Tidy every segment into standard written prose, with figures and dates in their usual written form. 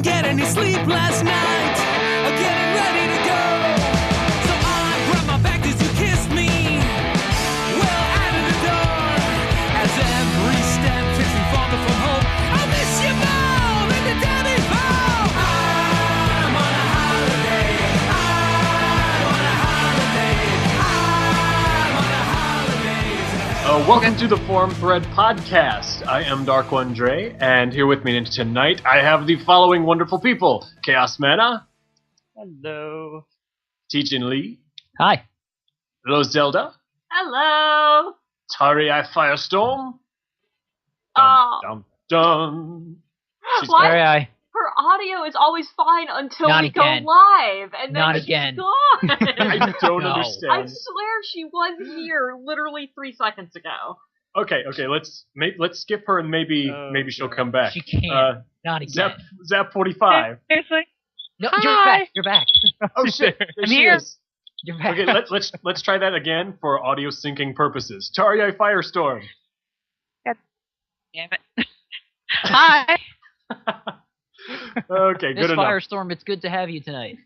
didn't get any sleep last night, getting ready to go. So I grabbed my bag as you kissed me, well out of the door. As every step takes me farther from home, I miss you more than the day before. I'm on a holiday. I'm on a holiday. I'm on a holiday. Welcome to the Forum Thread Podcast. I am Dark One Dre, and here with me tonight I have the following wonderful people: Chaos Mana, Hello. Teejin Lee, Hi. Rose Zelda, Hello. Tarii Firestorm. Oh. Dum dum. She's What? Very I. Her audio is always fine until Not we again. go live, and then Not she's again. gone. I don't No. understand. I swear she was here literally 3 seconds ago. Okay, let's skip her and maybe she'll come back. She can't. Not again. Zap 45. Seriously? No, Hi. you're back. Oh shit! There I'm she here. is. You're back. Okay, let's try that again for audio syncing purposes. Tarii Firestorm. Damn it. Hi. Okay, Miss good enough. Firestorm, it's good to have you tonight.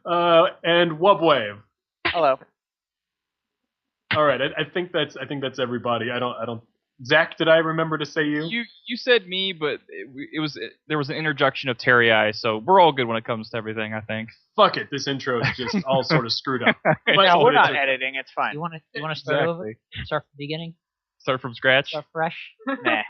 And Wubwave. Hello. All right, I think that's everybody. I don't. Zach, did I remember to say you? You said me, but there was an interjection of Terry, so we're all good when it comes to everything, I think. Fuck it, this intro is just all sort of screwed up. But No, we're it's not okay. editing. It's fine. You want to start over? Start from the beginning? Start from scratch. Start fresh? Nah.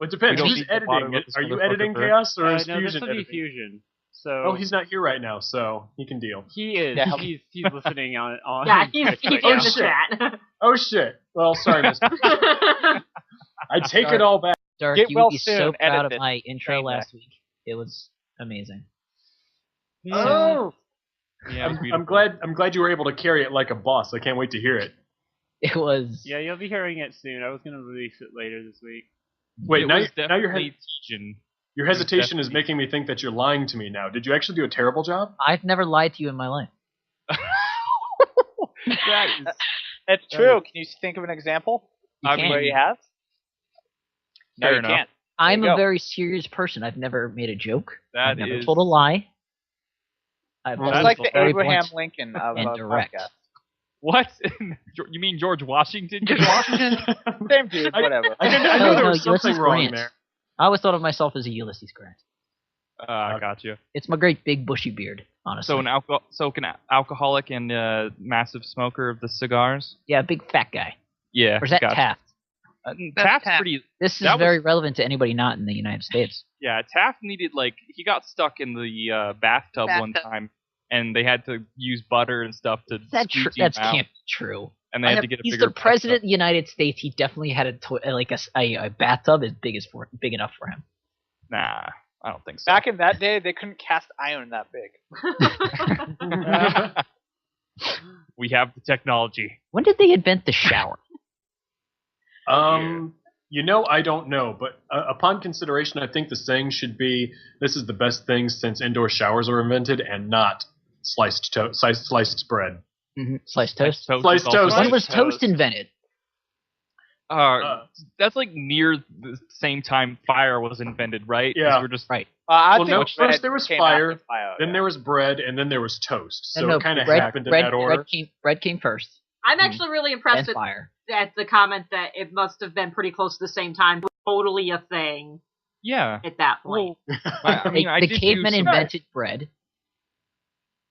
Well, it depends. We don't Who's need to bother editing? with this Are you motherfucker editing first. Chaos or is No, Fusion this will be editing? Fusion. So Oh, he's not here right now, so he can deal. he is. Yeah. He's listening on. Yeah, he's Twitch in right Oh, the shit. chat. Oh shit. Well, sorry, Mister. I take it all back. Dark, Get you well would be so soon, proud edit of this. my intro Train last week. It was amazing. Oh, Yeah, it was I'm beautiful. glad you were able to carry it like a boss. I can't wait to hear it. It was... Yeah, you'll be hearing it soon. I was gonna release it later this week. Wait, It now was your definitely Tejan. your hesitation is definitely- making me think that you're lying to me now. Did you actually do a terrible job? I've never lied to you in my life. That is, It's true. Can you think of an example? You can't. Where you have? No, Fair you enough. can't. I'm you a go. very serious person. I've never made a joke. I've that never is. told a lie. I've Well, It's always like been the very Abraham blunt Lincoln of and a direct. podcast. What? You mean George Washington? Same dude, whatever. I knew No, there no, was something Ulysses wrong Grant. there. I always thought of myself as a Ulysses Grant. Gotcha. It's my great big bushy beard, honestly. So an alcoholic and massive smoker of the cigars. Yeah, big fat guy. Yeah. Or is that gotcha. Taft? Taft's pretty. This is That was- very relevant to anybody not in the United States. Yeah, Taft needed he got stuck in the bathtub one time, and they had to use butter and stuff to. That squeegee that's him out, can't be true. And they had to get a He's bigger. the president of the United States. He definitely had a bathtub as big enough for him. Nah, I don't think so. Back in that day, they couldn't cast iron that big. We have the technology. When did they invent the shower? I don't know, but upon consideration, I think the saying should be, "This is the best thing since indoor showers were invented," and not sliced bread. Sliced toast. Sliced is also- toast. When was Sliced toast toast. invented? That's near the same time fire was invented, right? 'Cause Yeah. we're just Right. I Well, think no, bread first there was came fire, after fire, Then yeah. there was bread, and then there was toast. So No, it kind of bread- happened in bread- that order. Bread came first, I'm actually really then impressed at, fire. at the comment that it must have been pretty close to the same time. Totally a thing yeah. at that point. I The did cavemen do some- invented bread.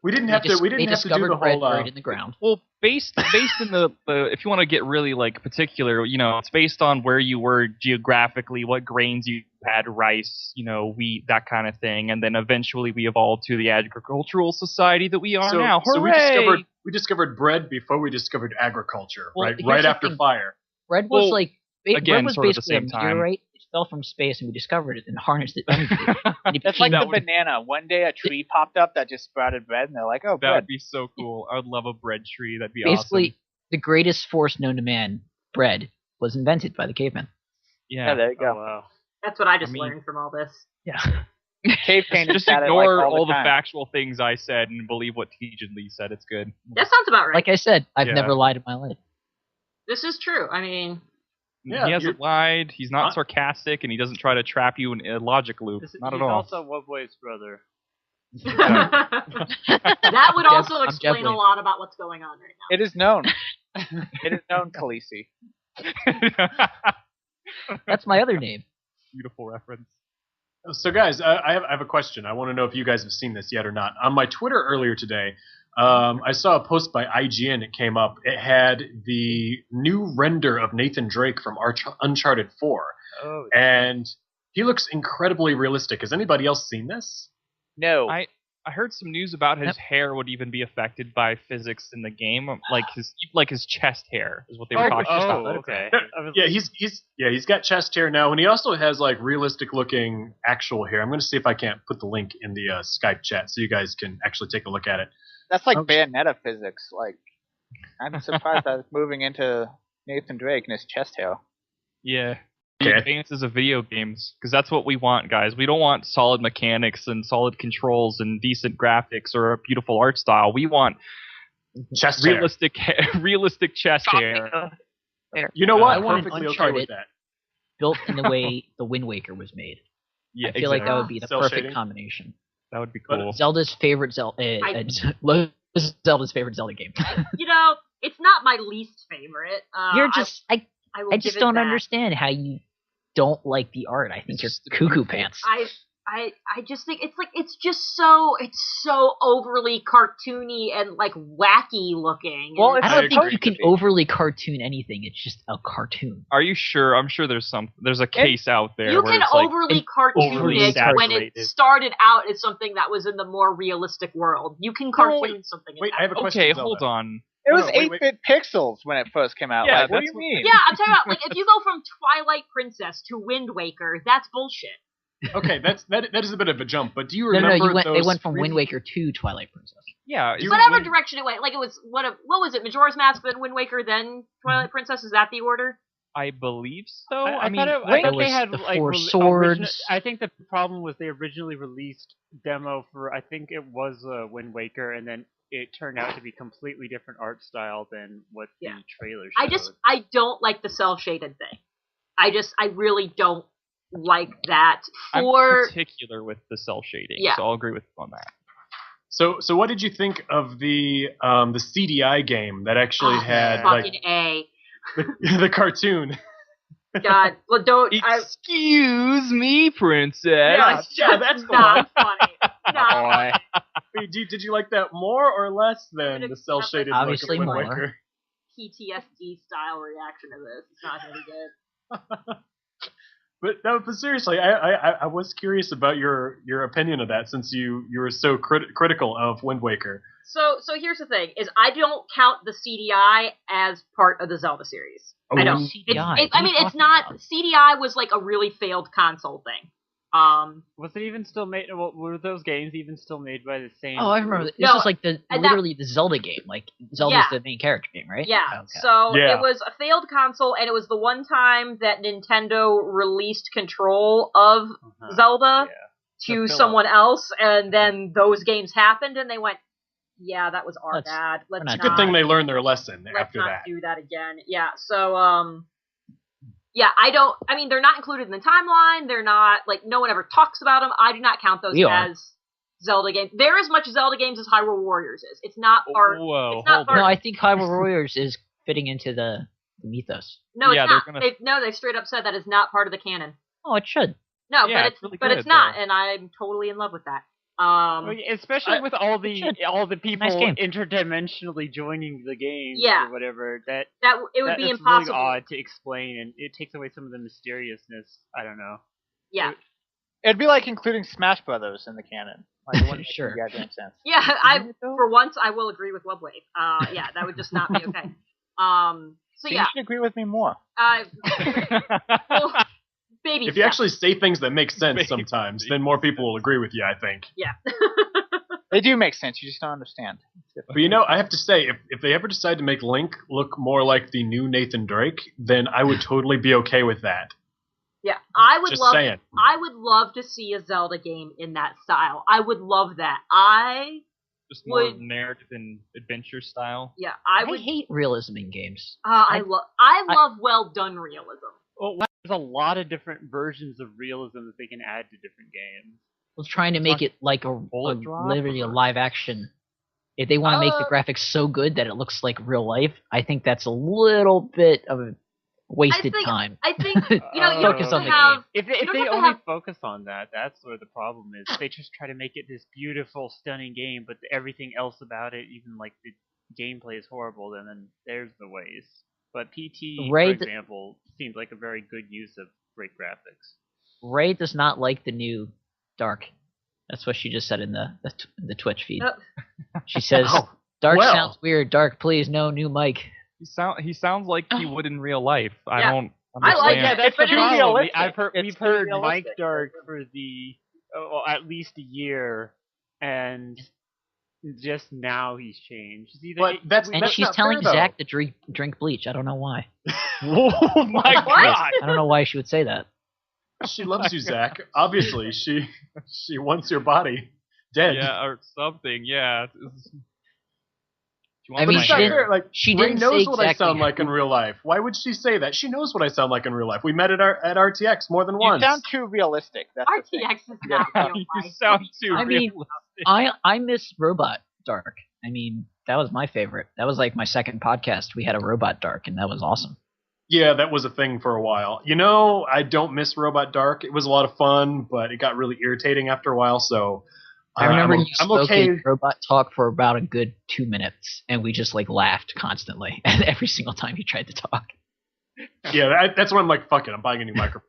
We didn't have to. We They didn't have to do discovered the bread whole. buried in the ground. Well, based in the if you want to get really particular, it's based on where you were geographically, what grains you had, rice, wheat, that kind of thing, and then eventually we evolved to the agricultural society that we are now. So Hooray! we discovered bread before we discovered agriculture, Well, right? here's Right the after thing. fire. Bread was Well, bread again, was sort of the basically a same time. meteorite. It fell from space, and we discovered it and harnessed it energy. And it That's like became- the banana. One day a tree popped up that just sprouted bread, and they're like, "Oh, That bread." would be so cool. I would love a bread tree. That'd be basically awesome. the greatest force known to man. Bread was invented by the cavemen. Yeah, Yeah. there you Oh go. wow. That's what I just I mean- learned from all this. Yeah. Cave painters Just had it, ignore like, all the time. factual things I said and believe what Tejan Lee said. It's good. That sounds about right. Like I said, I've Yeah. never lied in my life. This is true. I mean, Yeah, he hasn't lied. He's not Huh? sarcastic, and he doesn't try to trap you in a logic loop. Not at He's all. also Wobway's brother. That would also I'm explain a juggling. lot about what's going on right now. It is known. It is known, Khaleesi. That's my other name. Beautiful reference. So, guys, I have a question. I want to know if you guys have seen this yet or not. On my Twitter earlier today, I saw a post by IGN. It came up. It had the new render of Nathan Drake from Uncharted 4. Oh, And he looks incredibly realistic. Has anybody else seen this? no. I heard some news about his Yep. hair would even be affected by physics in the game, like his chest hair is what they were talking about. okay. I was Yeah, he's got chest hair now, and he also has like realistic looking actual hair. I'm going to see if I can't put the link in the Skype chat so you guys can actually take a look at it. That's like Bayonetta physics. Like, I'm surprised I was moving into Nathan Drake and his chest hair. Yeah. Okay. The advances of video games, because that's what we want, guys. We don't want solid mechanics and solid controls and decent graphics or a beautiful art style. We want Chest hair. realistic chest hair. You know what? I want an Perfectly okay Uncharted with that. built in the way the Wind Waker was made. Yeah, I feel like that would be the Cell perfect shading. combination. that would be But- cool. Zelda's favorite Zelda's favorite Zelda game. You know, it's not my least favorite. You're just I will just give it don't that. understand how you don't like the art. I think It's you're just cuckoo beautiful. pants. I just think it's just so overly cartoony and like wacky looking. Well, and I it's don't think agree. you can overly cartoon anything. It's just a cartoon. Are you sure? I'm sure there's a case out there you where can it's like overly cartoon overly it when it saturated. started out as something that was in the more realistic world. You can cartoon something. In Wait, that I have a way. question. okay, Zelda. hold on. It was No, wait, 8-bit pixels when it first came out. Yeah, like, what do that's you mean? Yeah, I'm talking about like if you go from Twilight Princess to Wind Waker, that's bullshit. Okay, that is a bit of a jump, but do you No, remember they those went from really- Wind Waker to Twilight Princess. Yeah, Do you- Whatever when- direction it went, like it was what was it? Majora's Mask, then Wind Waker, then Twilight Princess. Is that the order? I believe so. I mean, thought Link they was had the like Four original- Swords. I think the problem was they originally released demo for I think it was Wind Waker, and then it turned out to be completely different art style than what Yeah. the trailer showed. I don't like the cell shaded thing. I really don't like that. I'm For particular with the cell shading, Yeah. so I'll agree with you on that. So what did you think of the CDI game that actually had fucking like A. the cartoon? God, well, don't. Excuse me, princess. No, it's yeah, just that's the not funny. No. Boy. Did you like that more or less than the cell shaded Obviously look of Wind more. Waker? PTSD style reaction to this. It's not gonna be good. But no, but seriously, I was curious about your opinion of that since you were so critical of Wind Waker. So here's the thing: is I don't count the CDI as part of the Zelda series. Oh, I don't. CDI? I mean, it's not. CDI was like a really failed console thing. Was it even still made? Were those games even still made by the same? Oh, I remember. This No, is like and that- literally the Zelda game. Like Zelda's Yeah. the main character game, right? Yeah. Okay. So Yeah. it was a failed console, and it was the one time that Nintendo released control of Uh-huh. Zelda Yeah. to To fill someone else, and then those games happened, and they went, "Yeah, that was our Let's- bad. Let's not not. Good thing they learned their lesson let's after not that. do that again." Yeah. So yeah, I mean, they're not included in the timeline. They're not like no one ever talks about them. I do not count those We are. as Zelda games. They're as much Zelda games as Hyrule Warriors is. It's not part. Whoa, it's not hold part- No, on. I think Hyrule Warriors is fitting into the mythos. No, Yeah, it's they're not. gonna- They've straight up said that is not part of the canon. Oh, it should. No, Yeah, but it's really but good, it's not, though. and I'm totally in love with that. Well, yeah, especially I- with all should. the people Nice game. interdimensionally joining the game Yeah. or whatever. That it would be that's impossible. really odd to explain, and it takes away some of the mysteriousness. I don't know. Yeah, It'd be like including Smash Brothers in the canon. Like, it wouldn't make Sure. any goddamn sense. yeah. Isn't it, though? For once I will agree with Webwave. Yeah, that would just not be okay. So So yeah, you should agree with me more. well, baby. If you steps. actually say things that make sense sometimes, then more people will agree with you, I think. yeah. They do make sense. You just don't understand. But you know, I have to say, if they ever decide to make Link look more like the new Nathan Drake, then I would totally be okay with that. Yeah, I would Just love. saying. I would love to see a Zelda game in that style. I would love that. I Just more would- narrative and adventure style. I I would. hate realism in games. I love I- love well done realism. Well, there's a lot of different versions of realism that they can add to different games. was trying to make it like Bullet drop, literally a or- live action. If they want to make the graphics so good that it looks like real life, I think that's a little bit of a wasted time. I think you know you Focus have on to the have. If you don't they have to only have- focus on that, that's where the problem is. They just try to make it this beautiful, stunning game, but everything else about it, even like the gameplay, is horrible. And then there's the waste. But PT, Ray for example, seems like a very good use of great graphics. Ray does not like the new Dark. That's what she just said in the Twitch feed. Oh. She says, Oh, "Dark well. sounds weird. Dark, please, no new mic." He sounds like he would in real life. I Yeah. don't I like understand. it. That's But the it is problem. realistic. We've It's heard realistic. Mike Dark for at least a year, and just now he's changed. It's either- But that's And that's she's not telling fair, though. Zach to drink bleach. I don't know why. Oh my What? god! I don't know why she would say that. She loves you, Zach. Obviously, she wants your body dead. Yeah, or something. Yeah. I mean, But it's she not didn't- fair. Like, she Ray didn't knows say what I exactly sound like in who- real life. Why would she say that? She knows what I sound like in real life. We met at RTX more than You once. sound too realistic. That's the thing. RTX is not real You life. sound too I mean, realistic. I miss Robot Dark. I mean, that was my favorite. That was like my second podcast. We had a Robot Dark, and that was awesome. Yeah, that was a thing for a while. You know, I don't miss Robot Dark. It was a lot of fun, but it got really irritating after a while. So I remember I'm, you I'm spoke okay. in Robot Talk for about a good 2 minutes, and we just like laughed constantly every single time you tried to talk. Yeah, that's when I'm like, fuck it, I'm buying a new microphone.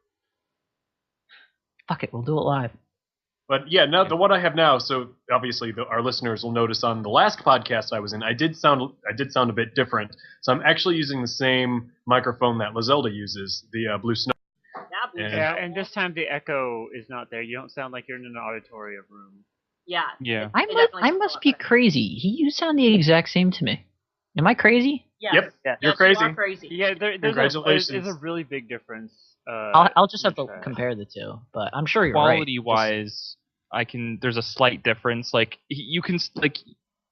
Fuck it, we'll do it live. But yeah, now the one I have now. So obviously, our listeners will notice on the last podcast I was in, I did sound a bit different. So I'm actually using the same microphone that Lazelda uses, the Blue Snow. Yeah, Yeah, and this time the echo is not there. You don't sound like you're in an auditorium room. yeah. Yeah. I definitely must sounds be better. crazy. You sound the exact same to me. Am I crazy? Yes. Yep, Yes. you're Yes, crazy. You are crazy. Yeah, there's Congratulations. a really big difference. I'll just have to in the track. compare the two, but I'm sure you're Quality right. wise, there's a slight difference. Like you can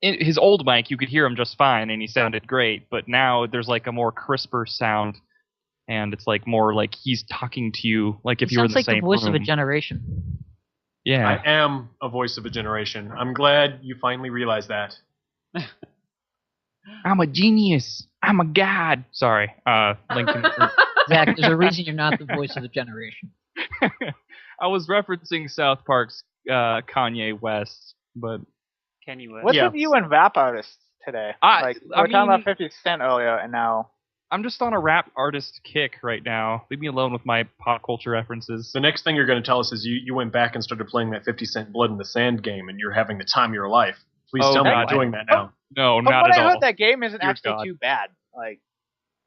in his old mic, you could hear him just fine, and he sounded great. But now there's like a more crisper sound, and it's like more like he's talking to you, like if It you were in sounds the like same the voice room. of a generation. Yeah. I am a voice of a generation. I'm glad you finally realized that. I'm a genius. I'm a god. Sorry, Lincoln. Zach, there's a reason you're not the voice of a generation. I was referencing South Park's Kanye West, but Kenny West. What's Yeah. with you and rap artists today? I we were talking mean- about 50 Cent earlier, and now I'm just on a rap artist kick right now. Leave me alone with my pop culture references. The next thing you're going to tell us is you went back and started playing that 50 Cent Blood in the Sand game, and you're having the time of your life. Please Oh, tell me God. you're doing that now. No, from not what at I all. heard, that game isn't Dear actually God. too bad. Like,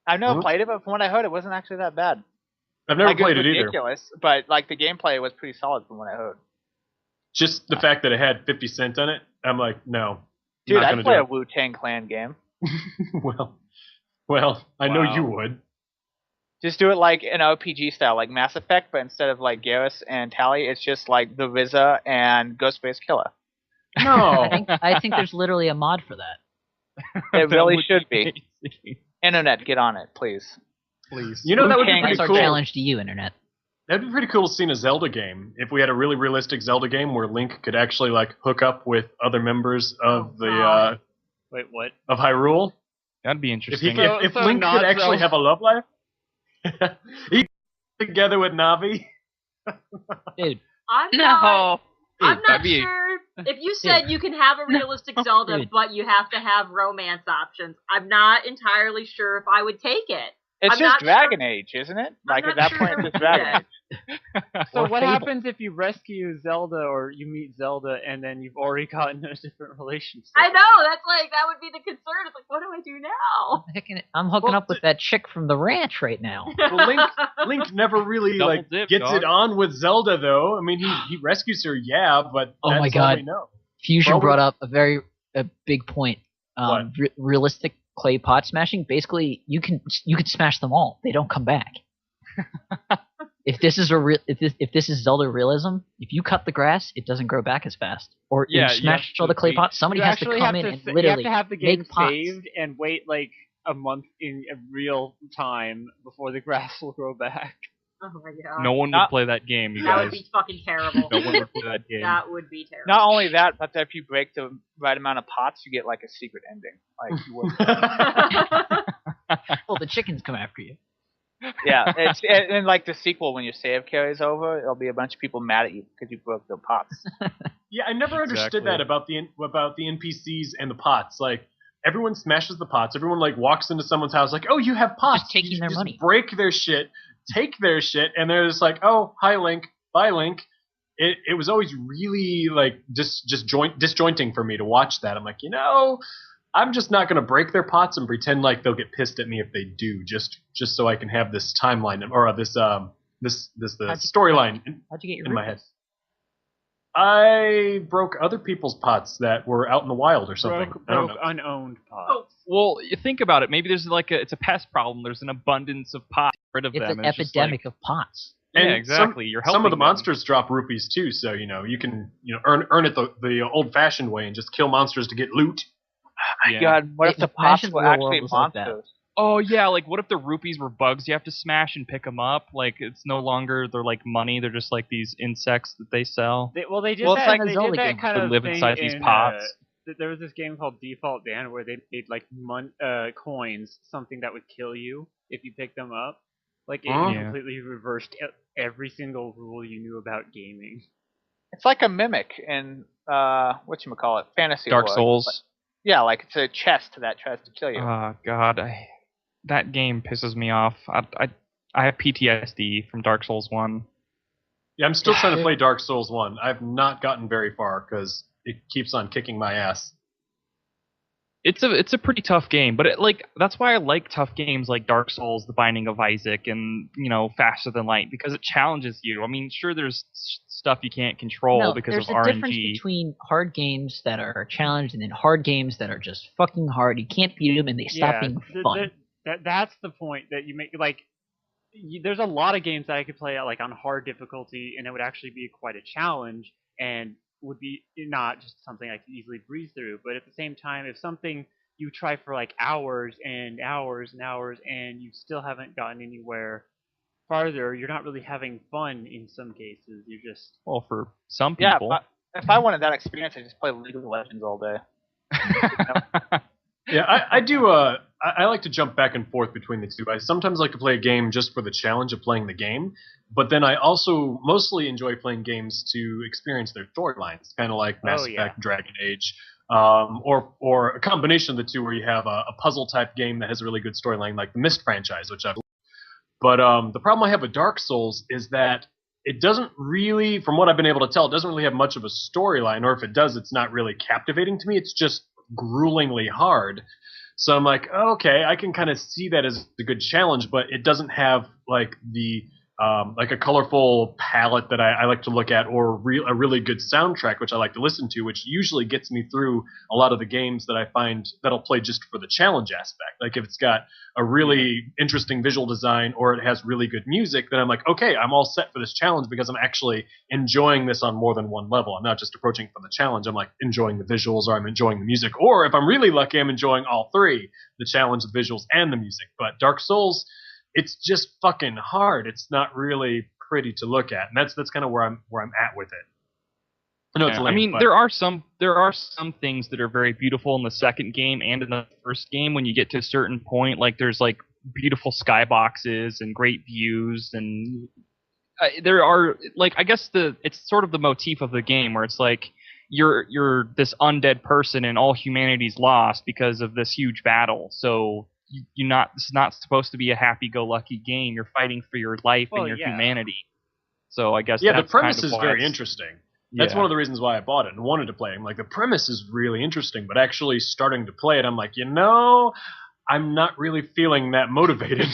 I've never Huh? played it, but from what I heard, it wasn't actually that bad. I've never Like, played it it was either. ridiculous, but like the gameplay was pretty solid from what I heard. Just the fact that it had 50 Cent on it, I'm like, no. Dude, not I'd gonna play do a Wu-Tang Clan game. it. well, I know Wow. you would. Just do it like an RPG style, like Mass Effect, but instead of like Garrus and Tally, it's just like the RZA and Ghostface Killer. No. I think there's literally a mod for that. It That really would should be. amazing. Internet, get on it, please. Please. You know, that would be Wu-Tang pretty That's our cool. challenge to you, Internet. That'd be pretty cool to see in a Zelda game. If we had a really realistic Zelda game where Link could actually like hook up with other members of the God. Wait, what? of Hyrule. That'd be If he interesting. if So Link not could actually Zelda. have a love life, he together with Navi. Dude, I'm not. I'm Dude, not that'd be- sure. If you said you can have a realistic Zelda, Dude. but you have to have romance options, I'm not entirely sure if I would take it. It's I'm just not Dragon sure- Age, isn't it? I'm Like not at that sure point, I it's would just do Dragon that. Age. So Or what Fable. happens if you rescue Zelda or you meet Zelda and then you've already gotten a different relationship? I know, that's like, that would be the concern. It's like, what do I do now? I'm hooking Well, up with that chick from the ranch right now. Well, Link never really Double like dip, gets dog. it on with Zelda though. I mean, he rescues her, yeah, but Oh that's my all God. we know. Fusion Well, brought up a big point. What? Realistic clay pot smashing. Basically, you can smash them all. They don't come back. If this is Zelda realism, if you cut the grass, it doesn't grow back as fast. Or Yeah, you you smash have all the to clay wait. pots. Somebody You has to actually come have in to and literally you have to have the game make pots. saved and wait like a month in real time before the grass will grow back. Oh my god. No one would play that game, you That guys. would be fucking terrible. No one would play that game. That would be terrible. Not only that, but if you break the right amount of pots, you get like a secret ending. Like you would. Well, the chickens come after you. Yeah, and like the sequel, when your save carries over, there'll be a bunch of people mad at you because you broke the pots. Yeah, I never understood Exactly. that about the NPCs and the pots. Like everyone smashes the pots. Everyone like walks into someone's house like, "Oh, you have pots." Just taking You their just money. break their shit, take their shit, and they're just like, "Oh, hi Link, bye Link." It was always really like disjointing for me to watch that. I'm like, I'm just not gonna break their pots and pretend like they'll get pissed at me if they do, just so I can have this timeline or this storyline How'd you get your in my head. rupees? I broke other people's pots that were out in the wild or something. I don't Broke know. unowned pots. Oh, Well, you think about it. Maybe there's it's a pest problem. There's an abundance of pots. Get rid of It's them. an It's just epidemic of pots. Yeah, And exactly. You're helping Some of the them. monsters drop rupees too, so you can earn it the old-fashioned way and just kill monsters to get loot. Yeah. God, what if the pots Imagine were the real actually world was like that. monsters? Oh yeah, like what if the rupees were bugs you have to smash and pick them up? Like it's no longer they're like money. They're just like these insects that they sell. They did Well, it's that. like the they Zelda did that game. kind They of live thing inside these in, pots. There was this game called Default Dan where they made like coins something that would kill you if you picked them up. Like it Yeah. completely reversed every single rule you knew about gaming. It's like a mimic in whatchamacallit, Fantasy Dark War. Souls. Yeah, like it's a chest that tries to kill you. Oh God, that game pisses me off. I have PTSD from Dark Souls 1. Yeah, I'm still trying to play Dark Souls 1. I've not gotten very far because it keeps on kicking my ass. It's a pretty tough game, but that's why I like tough games like Dark Souls, The Binding of Isaac, and Faster Than Light, because it challenges you. I mean, sure, there's stuff you can't control No, because there's of a difference RNG. between hard games that are challenged and then hard games that are just fucking hard. You can't beat them and they stop being fun. That's the point that you make. Like, there's a lot of games that I could play at like on hard difficulty, and it would actually be quite a challenge, and would be not just something I could easily breeze through. But at the same time, if something you try for like hours and hours and hours, and you still haven't gotten anywhere farther, you're not really having fun in some cases. You're just Well, for some Yeah, people. but if I wanted that experience, I'd just play League of Legends all day. Yeah, I do. I like to jump back and forth between the two. I sometimes like to play a game just for the challenge of playing the game, but then I also mostly enjoy playing games to experience their storylines, kind of like Mass Effect, Dragon Age, or a combination of the two, where you have a puzzle type game that has a really good storyline, like the Myst franchise, which I've. But the problem I have with Dark Souls is that it doesn't really, from what I've been able to tell, it doesn't really have much of a storyline, or if it does, it's not really captivating to me. It's just gruelingly hard. So I'm like, okay, I can kind of see that as a good challenge, but it doesn't have like like a colorful palette that I like to look at, or a really good soundtrack which I like to listen to, which usually gets me through a lot of the games that I find that I'll play just for the challenge aspect. Like if it's got a really interesting visual design or it has really good music, then I'm like, okay, I'm all set for this challenge because I'm actually enjoying this on more than one level. I'm not just approaching it for the challenge. I'm like enjoying the visuals, or I'm enjoying the music, or if I'm really lucky, I'm enjoying all three: the challenge, the visuals, and the music. But Dark Souls, it's just fucking hard. It's not really pretty to look at, and that's kind of where I'm at with it. I know it's lame, I mean, but there are some things that are very beautiful in the second game and in the first game when you get to a certain point. Like there's like beautiful skyboxes and great views, and there are like, I guess it's sort of the motif of the game where it's like you're this undead person and all humanity's lost because of this huge battle. So this is not supposed to be a happy-go-lucky game. You're fighting for your life and your humanity. So I guess yeah, the that's premise kind of is why very it's- interesting. That's Yeah. one of the reasons why I bought it and wanted to play it. I'm like, the premise is really interesting, but actually starting to play it, I'm like, I'm not really feeling that motivated.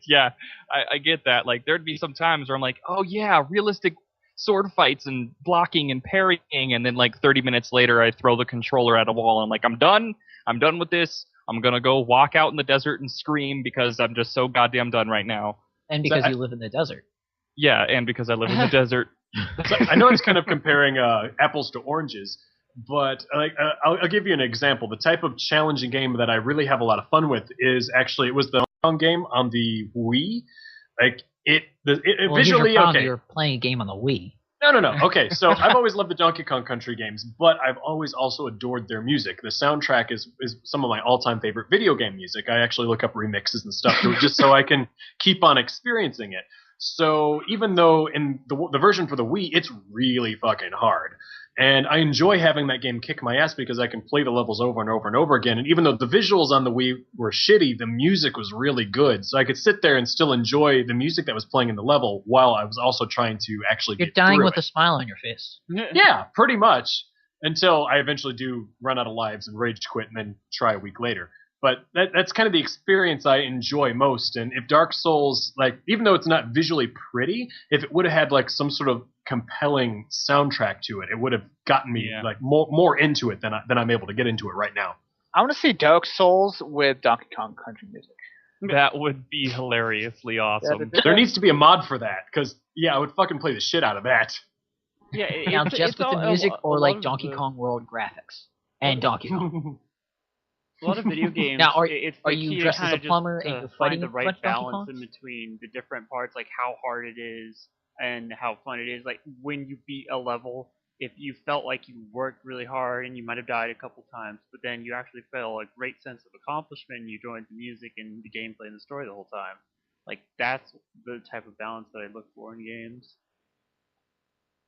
Yeah, I get that. Like, there'd be some times where I'm like, oh yeah, realistic sword fights and blocking and parrying, and then like 30 minutes later, I throw the controller at a wall and I'm like, I'm done with this. I'm gonna go walk out in the desert and scream because I'm just so goddamn done right now. And because you live in the desert. Yeah, and because I live in the desert. So I know it's kind of comparing apples to oranges, But I'll give you an example. The type of challenging game that I really have a lot of fun with is actually it was the Donkey Kong game on the Wii. Like Well, here's visually your problem. okay. You're playing a game on the Wii. No. Okay, so I've always loved the Donkey Kong Country games, but I've always also adored their music. The soundtrack is some of my all-time favorite video game music. I actually look up remixes and stuff just so I can keep on experiencing it. So even though in the version for the Wii, it's really fucking hard. And I enjoy having that game kick my ass because I can play the levels over and over and over again. And even though the visuals on the Wii were shitty, the music was really good. So I could sit there and still enjoy the music that was playing in the level while I was also trying to actually You're get dying through with it. a smile on your face. Yeah, pretty much. Until I eventually do run out of lives and rage quit and then try a week later. But that's kind of the experience I enjoy most. And if Dark Souls, like, even though it's not visually pretty, if it would have had like some sort of compelling soundtrack to it, it would have gotten me like more into it than I'm able to get into it right now. I want to see Dark Souls with Donkey Kong Country music. That would be hilariously awesome. There needs to be a mod for that because I would fucking play the shit out of that. Yeah, Now, it's just with all- the music a or lot like of Donkey the- Kong World graphics and Donkey Kong. A lot of video games. Now, it's are the you key to dressed as kinda a plumber just, and you're find fighting the a right bunch of Donkey balance in Kongs? between the different parts, like how hard it is and how fun it is. Like when you beat a level, if you felt like you worked really hard and you might have died a couple times, but then you actually felt a great sense of accomplishment and you joined the music and the gameplay and the story the whole time. Like that's the type of balance that I look for in games.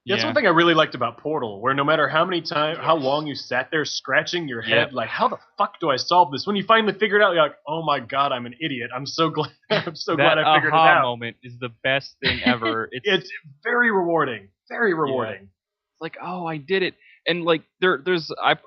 That's one thing I really liked about Portal, where no matter how many times, how long you sat there scratching your head, like, how the fuck do I solve this? When you finally figure it out, you're like, oh my god, I'm an idiot. I'm so glad. I'm so glad I figured it aha out. moment is the best thing ever. It's very rewarding. Very rewarding. It's like, oh, I did it. And like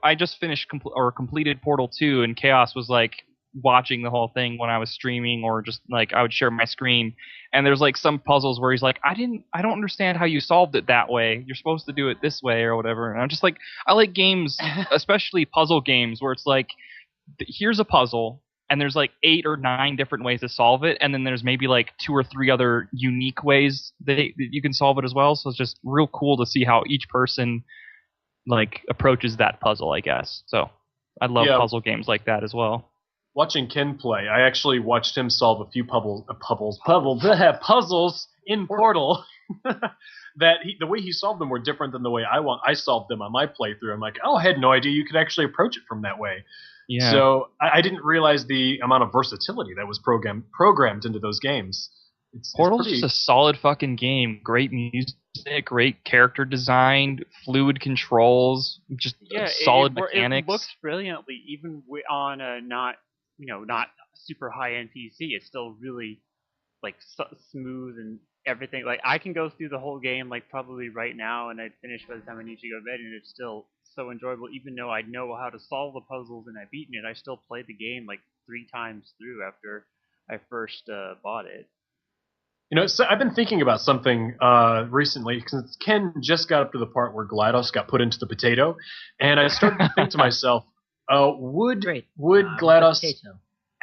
I just finished completed Portal 2, and Chaos was like watching the whole thing when I was streaming, or just like I would share my screen. And there's like some puzzles where he's like, I don't understand how you solved it that way. You're supposed to do it this way or whatever. And I'm just like, I like games, especially puzzle games, where it's like, here's a puzzle, and there's like 8 or 9 different ways to solve it, and then there's maybe like 2 or 3 other unique ways that you can solve it as well. So it's just real cool to see how each person like approaches that puzzle, I guess. So I love puzzle games like that as well. Watching Ken play, I actually watched him solve a few puzzles in Portal. That the way he solved them were different than the way I solved them on my playthrough. I'm like, oh, I had no idea you could actually approach it from that way. Yeah. So I didn't realize the amount of versatility that was programmed into those games. Portal's just a solid fucking game. Great music, great character design, fluid controls, just solid mechanics. It looks brilliantly, even on a not super high end PC. It's still really like smooth and everything. Like I can go through the whole game like probably right now, and I'd finish by the time I need to go to bed, and it's still so enjoyable. Even though I know how to solve the puzzles and I've beaten it, I still play the game like 3 times through after I first bought it. So I've been thinking about something recently, since Ken just got up to the part where GLaDOS got put into the potato, and I started to think to myself, would GLaDOS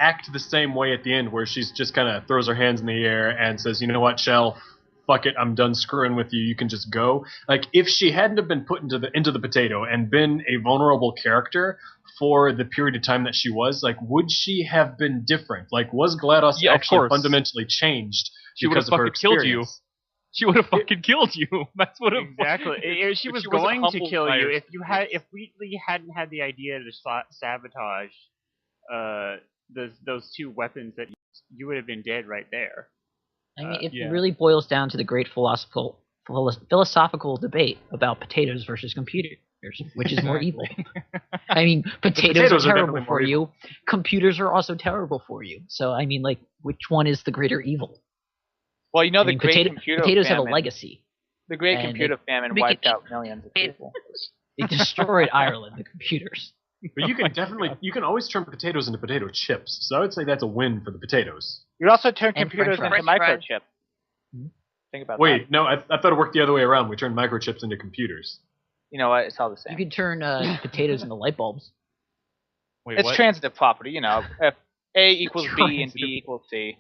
act the same way at the end, where she's just kind of throws her hands in the air and says, you know what, Shell, fuck it, I'm done screwing with you, you can just go? Like, if she hadn't have been put into the potato and been a vulnerable character for the period of time that she was, like, would she have been different? Like, was GLaDOS actually fundamentally changed? She would have fucking killed you. She would have fucking killed you. That's what it exactly. If she was going to kill you, if Wheatley hadn't had the idea to sabotage those 2 weapons, that you would have been dead right there. I mean, it really boils down to the great philosophical debate about potatoes versus computers, which is more evil. I mean, potatoes are terrible for you. Computers are also terrible for you. So, I mean, like, which one is the greater evil? Well, the great computer potatoes famine, have a legacy. The great computer famine wiped out millions of people. They destroyed Ireland, the computers. But you can always turn potatoes into potato chips. So I would say that's a win for the potatoes. You'd also turn And computers French into fries. microchips. Think about that. Wait, no, I thought it worked the other way around. We turned microchips into computers. You know what? It's all the same. You could turn potatoes into light bulbs. Wait, It's what? transitive property, If A equals B and B equals C.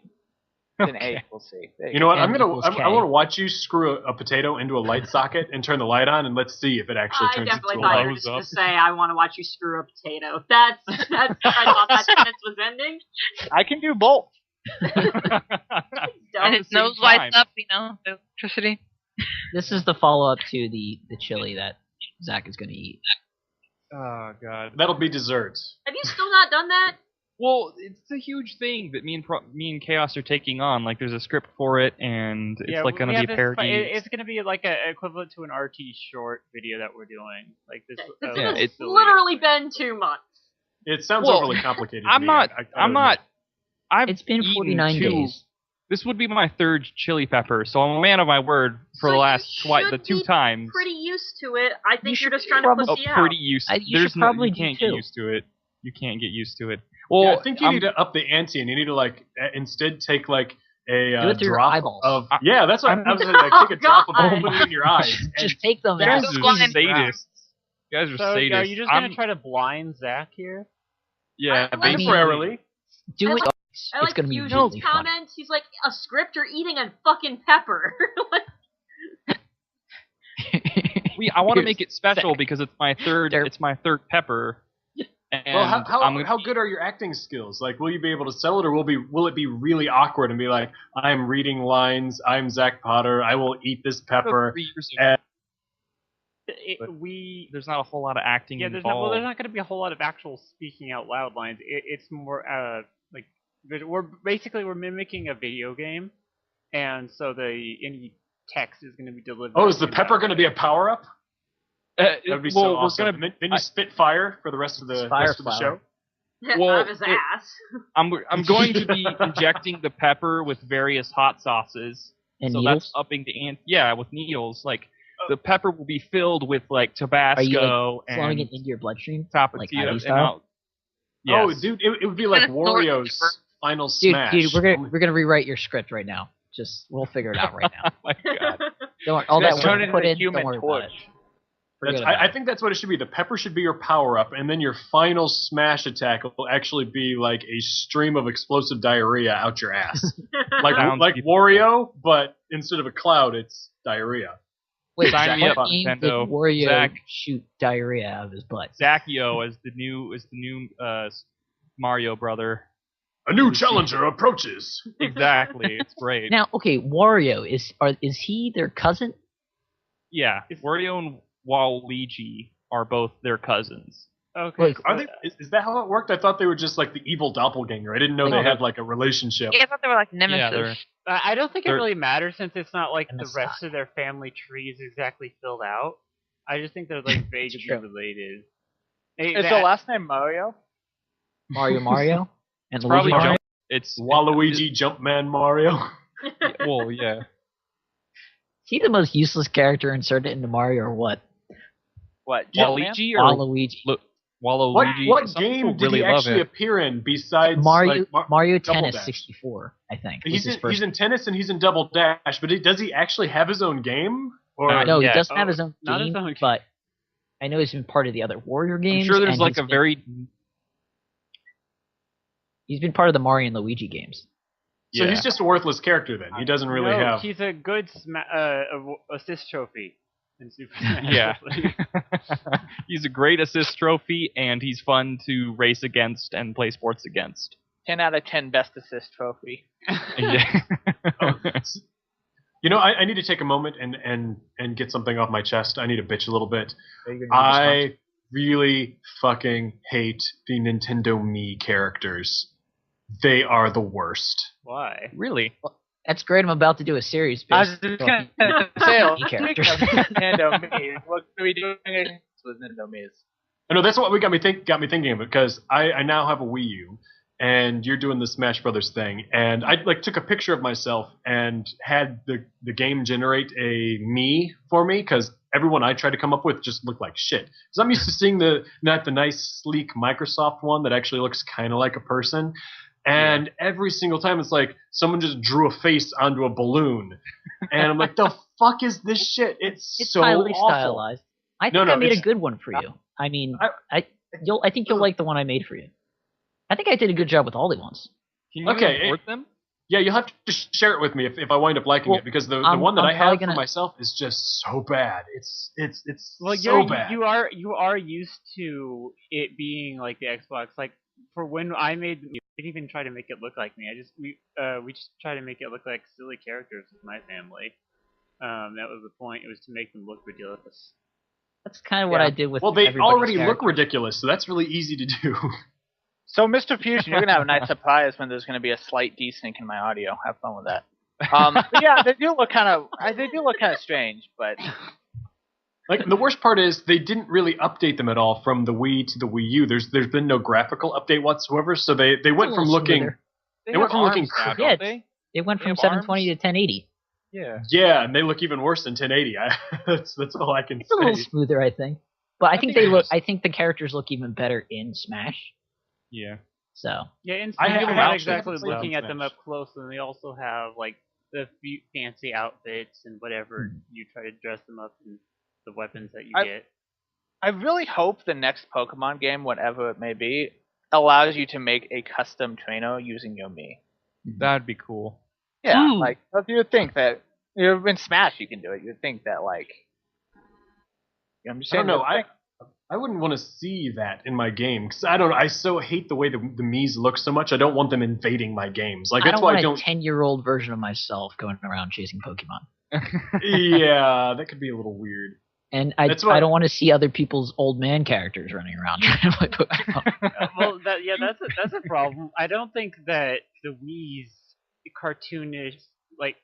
Then A equals C. There You know what? M equals I K. want to watch you screw a potato into a light socket and turn the light on, and let's see if it actually I turns definitely into a thought light. you were just going to say, I want to watch you screw a potato. That's where I thought that sentence was ending. I can do both. And its nose lights up, the electricity. This is the follow up to the chili that Zach is going to eat. Oh god. That'll be dessert. Have you still not done that? Well, it's a huge thing that me and Chaos are taking on. Like, there's a script for it, and it's like going to be a parody. It's going to be like a equivalent to an RT short video that we're doing. Like this. This it's has literally been 2 months. It sounds Well, overly complicated. I'm to me. not. I I'm not. I've It's been eaten 49 two- days. This would be my third chili pepper, so I'm a man of my word for So the you last should the two be times. Pretty used to it. I think You you're should just trying to probably- pussy out. Pretty used. You There's should probably you do can't too. get used to it. You can't get used to it. Yeah, Well, I think you need to up the ante, and you need to like instead take like a Do it through your drop eyeballs. of. Yeah, that's what I was saying. Like, take a drop of it, put it in your eyes. and Just take them You and guys That's are fine. sadists. You guys are So sadists. are you just going to try to blind Zach here? Yeah, I like- temporarily. do I it. like- It's I like going to be Fusion's really fun. comments. He's like, a script or eating a fucking pepper. I want to make it special because it's my third. Derp. It's my third pepper. And Well, I'm gonna- how good are your acting skills? Like, will you be able to sell it, or will it be really awkward and be like, I'm reading lines, I'm Zach Potter, I will eat this pepper. 3 years ago, and- there's not a whole lot of acting Yeah, there's involved. not going to be a whole lot of actual speaking out loud lines. It's more like we're mimicking a video game, and so any text is going to be delivered. Oh, is the in pepper that going to be a power up? That'd be so well, awesome. we're gonna. And then you spit fire for the rest of the Fire rest of the show. flower. Well, Out of his ass. I'm going to be injecting the pepper with various hot sauces. And so needles? that's upping the with needles. Like the pepper will be filled with like Tabasco Are you like, flowing and it into your bloodstream? Tapatio. like Abby and style? yes. Oh, dude, it would be like Gonna snort Wario's pepper. final Dude, smash. we're gonna rewrite your script right now. Just we'll figure it out right now. Oh my god. Don't worry, all that Just turn work it put into in. Human Don't worry Torch. about it. Forget about I think that's what it should be. The pepper should be your power up, and then your final smash attack will actually be like a stream of explosive diarrhea out your ass, like Sounds like good. Wario, but instead of a cloud, it's diarrhea. Wait, Sign me what up, game Nintendo. did Wario Zach. shoot diarrhea out of his butt? Zacchio as the new Mario brother. A new challenger approaches. Exactly. It's great. Now, okay, Wario is he their cousin? Yeah. Wario and Waluigi are both their cousins. Okay. Wait, Are they? Is that how it worked? I thought they were just like the evil doppelganger. I didn't know No, they had like a relationship. Yeah, I thought they were like Yeah, nemesis. I don't think it they're- really matters since it's not like And the the rest side. of their family tree is exactly filled out. I just think they're like vaguely true. related. Is the last name Mario? Mario, and Probably Luigi Mario? jump. It's Waluigi, Jumpman, Mario. well, yeah. Is he the most useless character inserted into Mario, or what? What? Yeah, Jumpman? Waluigi or Waluigi. Waluigi? What Some game people did really he love actually it. appear in besides Mario like, Mario Double Tennis Dash? 64, I think. was He's his in, first. he's in tennis and he's in Double Dash, but does he actually have his own game? Or No, Yeah. he doesn't have Oh, his own not his game, own- but I know he's been part of the other Warrior games. I'm sure there's and like a very he's been part of the Mario and Luigi games. so yeah. he's just a worthless character then. He doesn't really no, have. He's a good assist trophy in Super Smash. Yeah. He's a great assist trophy, and he's fun to race against and play sports against. 10 out of 10 best assist trophy. Yeah. You know, I need to take a moment and get something off my chest. I need to bitch a little bit. Are you gonna I really fucking hate the Nintendo Mii characters. They are the worst. Why? Really? That's great. I'm about to do a series I was based just on gonna say, Mii characters. Nintendo Mii. What are we doing with Nintendo Mii's? I know that's what got me thinking of it, because I now have a Wii U, and you're doing the Smash Brothers thing, and I like took a picture of myself and had the game generate a Mii for me, because everyone I tried to come up with just looked like shit. Because I'm used to seeing the nice sleek Microsoft one that actually looks kind of like a person. And every single time it's like someone just drew a face onto a balloon. And I'm like, the fuck is this shit? It's so highly awful. stylized. I No, think no, I made a it's- good one for you. I mean, I I think you'll like the one I made for you. I think I did a good job with all the ones. Can you Okay, import them? Yeah, you'll have to share it with me if I wind up liking Well, it, because the I'm one that I probably have for gonna- myself is just so bad. It's Well, so bad. you are used to it being like the Xbox. Like for when I made, I didn't even try to make it look like me. We just try to make it look like silly characters with my family. That was the point. It was to make them look ridiculous. That's kind of what I did with. Well, they everybody's already look characters. ridiculous, so that's really easy to do. So, Mr. Fusion, you're gonna have a nice surprise when there's gonna be a slight desync in my audio. Have fun with that. But yeah, they do look kind of strange, but Like, the worst part is they didn't really update them at all from the Wii to the Wii U. There's been no graphical update whatsoever, so they went a from little looking smoother. They went from looking now, Yeah, don't they? It went They from have 720 to arms? 1080. Yeah. yeah, and they look even worse than 1080. That's all I can It's a little say. smoother, I think. But I think think they it look. is. I think the characters look even better in Smash. Yeah. So Yeah, and I you're haven't not actually exactly played looking at them Smash. up close, and they also have like the fancy outfits and whatever you try to dress them up in, the weapons that you get. I really hope the next Pokemon game, whatever it may be, allows you to make a custom trainer using your Mii. That'd be cool. Yeah, Ooh. like you would think that in Smash you can do it. You'd think that like. I'm just I don't saying. know. I wouldn't want to see that in my game because I don't know. I so hate the way the Mii's look so much. I don't want them invading my games. Like I that's don't why want I a don't. 10-year-old version of myself going around chasing Pokemon. Yeah, that could be a little weird. And I That's why- I don't want to see other people's old man characters running around trying to play Pokemon. Well, that's a problem. I don't think that the Wii's cartoonish like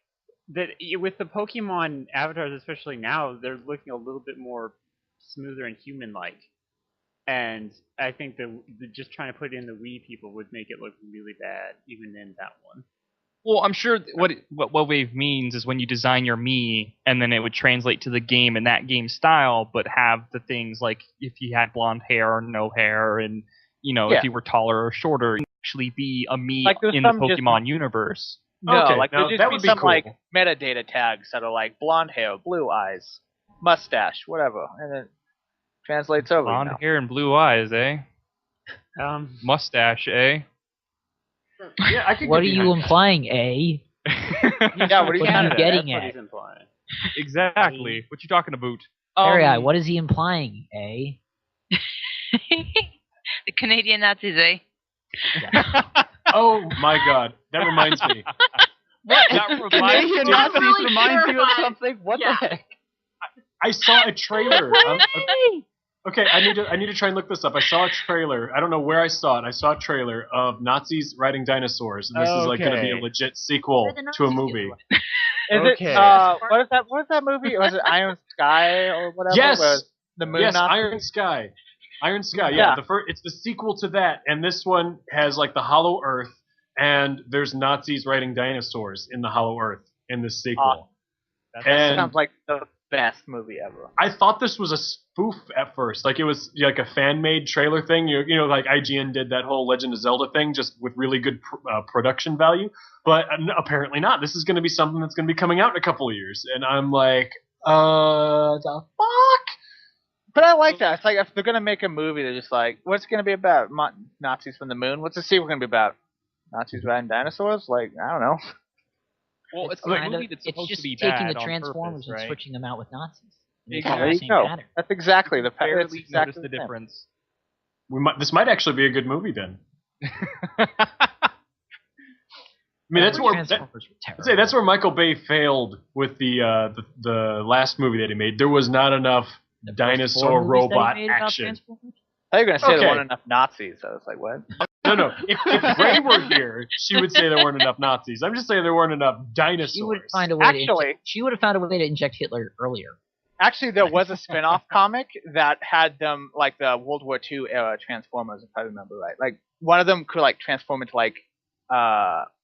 that with the Pokemon avatars, especially now, they're looking a little bit more smoother and human-like. And I think the just trying to put in the Wii people would make it look really bad, even in that one. Well, I'm sure what Wave means is when you design your Mii, and then it would translate to the game in that game style, but have the things like if you had blonde hair or no hair, and Yeah. if you were taller or shorter, it would actually be a Mii Like, there's in the some just- Pokemon universe. No, Okay, like now there'd that just would be be some cool. like metadata tags that are like blonde hair, blue eyes, mustache, whatever, and it translates over. Blonde now. hair and blue eyes, eh? Mustache, eh? Yeah, I could. What are get you behind that. implying, eh? Yeah, what are you What are you trying to getting That's what at? he's implying. Exactly. What you talking about? Harry, what is he implying, eh? The Canadian Nazis, eh? Oh my God, that reminds me. That reminds Canadian me- Nazis really reminds you of terrifying. something? What Yeah. the heck? I saw a trailer. Okay, I need to try and look this up. I saw a trailer. I don't know where I saw it. I saw a trailer of Nazis riding dinosaurs, and this is like going to be a Okay. legit sequel Where the to a Nazis movie. get Is Okay. it what is that? What is that movie? Was it Iron Sky or whatever? Yes, where the moon. yes, Nazi- Iron Sky. Iron Sky. Yeah. Yeah, it's the sequel to that, and this one has like the Hollow Earth, and there's Nazis riding dinosaurs in the Hollow Earth in this sequel. That and sounds like the best movie ever. I thought this was a spoof at first. Like it was like a fan-made trailer thing. You know, like IGN did that whole Legend of Zelda thing, just with really good production value. But apparently not. This is going to be something that's going to be coming out in a couple of years, and I'm like, the fuck? But I like that. It's like if they're gonna make a movie, they're just like, what's it gonna be about? Nazis from the moon? What's the sequel gonna be about? Nazis riding dinosaurs? Like, I don't know. Well, it's a kind movie of, that's it's supposed just to be taking bad the on Transformers purpose, and right? switching them out with Nazis. Exactly. There The you same go. pattern. That's exactly the Barely that's exactly notice the same. difference. This might actually be a good movie then. I mean, that's where Transformers were I'd terrible. say that's where Michael Bay failed with the last movie that he made. There was not enough The first dinosaur 4 movies that he robot made about action. Transformers? I thought you were gonna say there Okay. weren't enough Nazis. I was like, what? No. If Ray were here, she would say there weren't enough Nazis. I'm just saying there weren't enough dinosaurs. She would find a way she would have found a way to inject Hitler earlier. Actually, there was a spin-off comic that had them like the World War II era Transformers, if I remember right. Like one of them could like transform into like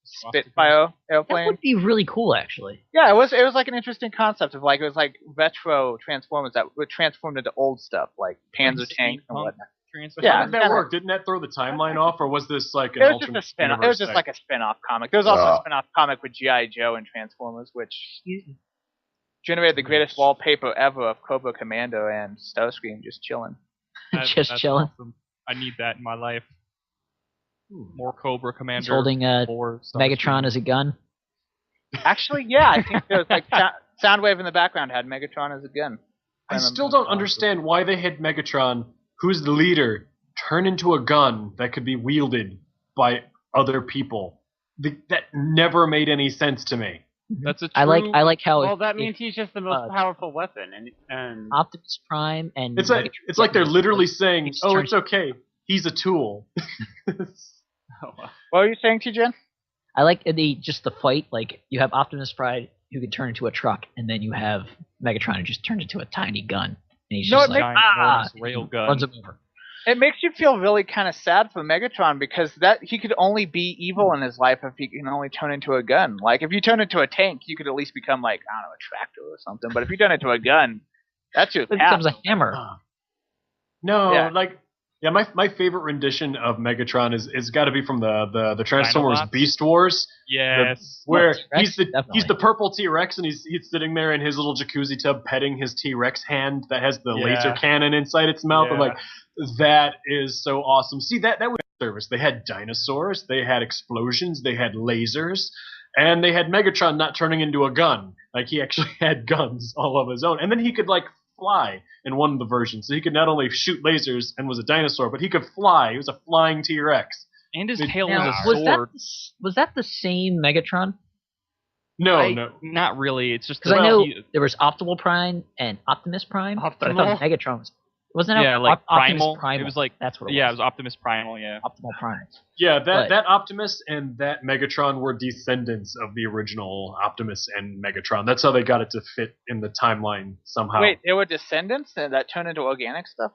Spitfire That airplane. would be really cool, actually. Yeah, it was like an interesting concept of like it was like retro Transformers that would transform into old stuff like Panzer tanks and steampunk whatnot. Transformers. Yeah, How did that work? Didn't that throw the timeline off, or was this like an It was just alternate a spin-off. It universe was just thing? like a spin-off comic. There was also a spin-off comic with G.I. Joe and Transformers, which generated the greatest wallpaper ever of Cobra Commando and Starscream just chilling. Just chilling. Awesome. I need that in my life. more Cobra Commander. He's holding more Megatron as a gun. Actually, yeah, I think there was like Soundwave in the background had Megatron as a gun. I still don't understand why they had Megatron, who's the leader, turn into a gun that could be wielded by other people. That never made any sense to me. That's a true... I like how Well, that means he's just the most powerful weapon, and Optimus Prime and It's like they're literally saying, It's "Oh, turned- it's okay. He's a tool." What were you saying, T-Gen? I like the fight. Like you have Optimus Prime who can turn into a truck, and then you have Megatron who just turns into a tiny gun, and he's No, just it like giant enormous rail gun. runs him over. It makes you feel really kind of sad for Megatron because that he could only be evil in his life if he can only turn into a gun. Like if you turn into a tank, you could at least become like I don't know, a tractor or something. But if you turn into a gun, that's your It becomes a hammer. No, Yeah. my favorite rendition of Megatron is got to be from the Transformers Dinobots? Beast Wars. Yes. Where T-Rex, he's definitely. the purple T-Rex and he's sitting there in his little jacuzzi tub petting his T-Rex hand that has the Yeah. laser cannon inside its mouth. I'm Yeah. like, that is so awesome. See, that was service. They had dinosaurs, they had explosions, they had lasers, and they had Megatron not turning into a gun. Like he actually had guns all of his own. And then he could like fly in one of the versions. So he could not only shoot lasers and was a dinosaur, but he could fly. He was a flying T-Rex. And his Now, tail Now, was a sword. was that the same Megatron? No. Not really. It's just Because I know he- there was Optimal Prime and Optimus Prime. But I Optimal? thought Megatron wasn't it Yeah, like Optimus Primal. Primal? It was like that's what it yeah, it was. was Optimus Primal. Yeah. Optimal Prime. Yeah, But- that Optimus and that Megatron were descendants of the original Optimus and Megatron. That's how they got it to fit in the timeline somehow. Wait, there were descendants that turned into organic stuff?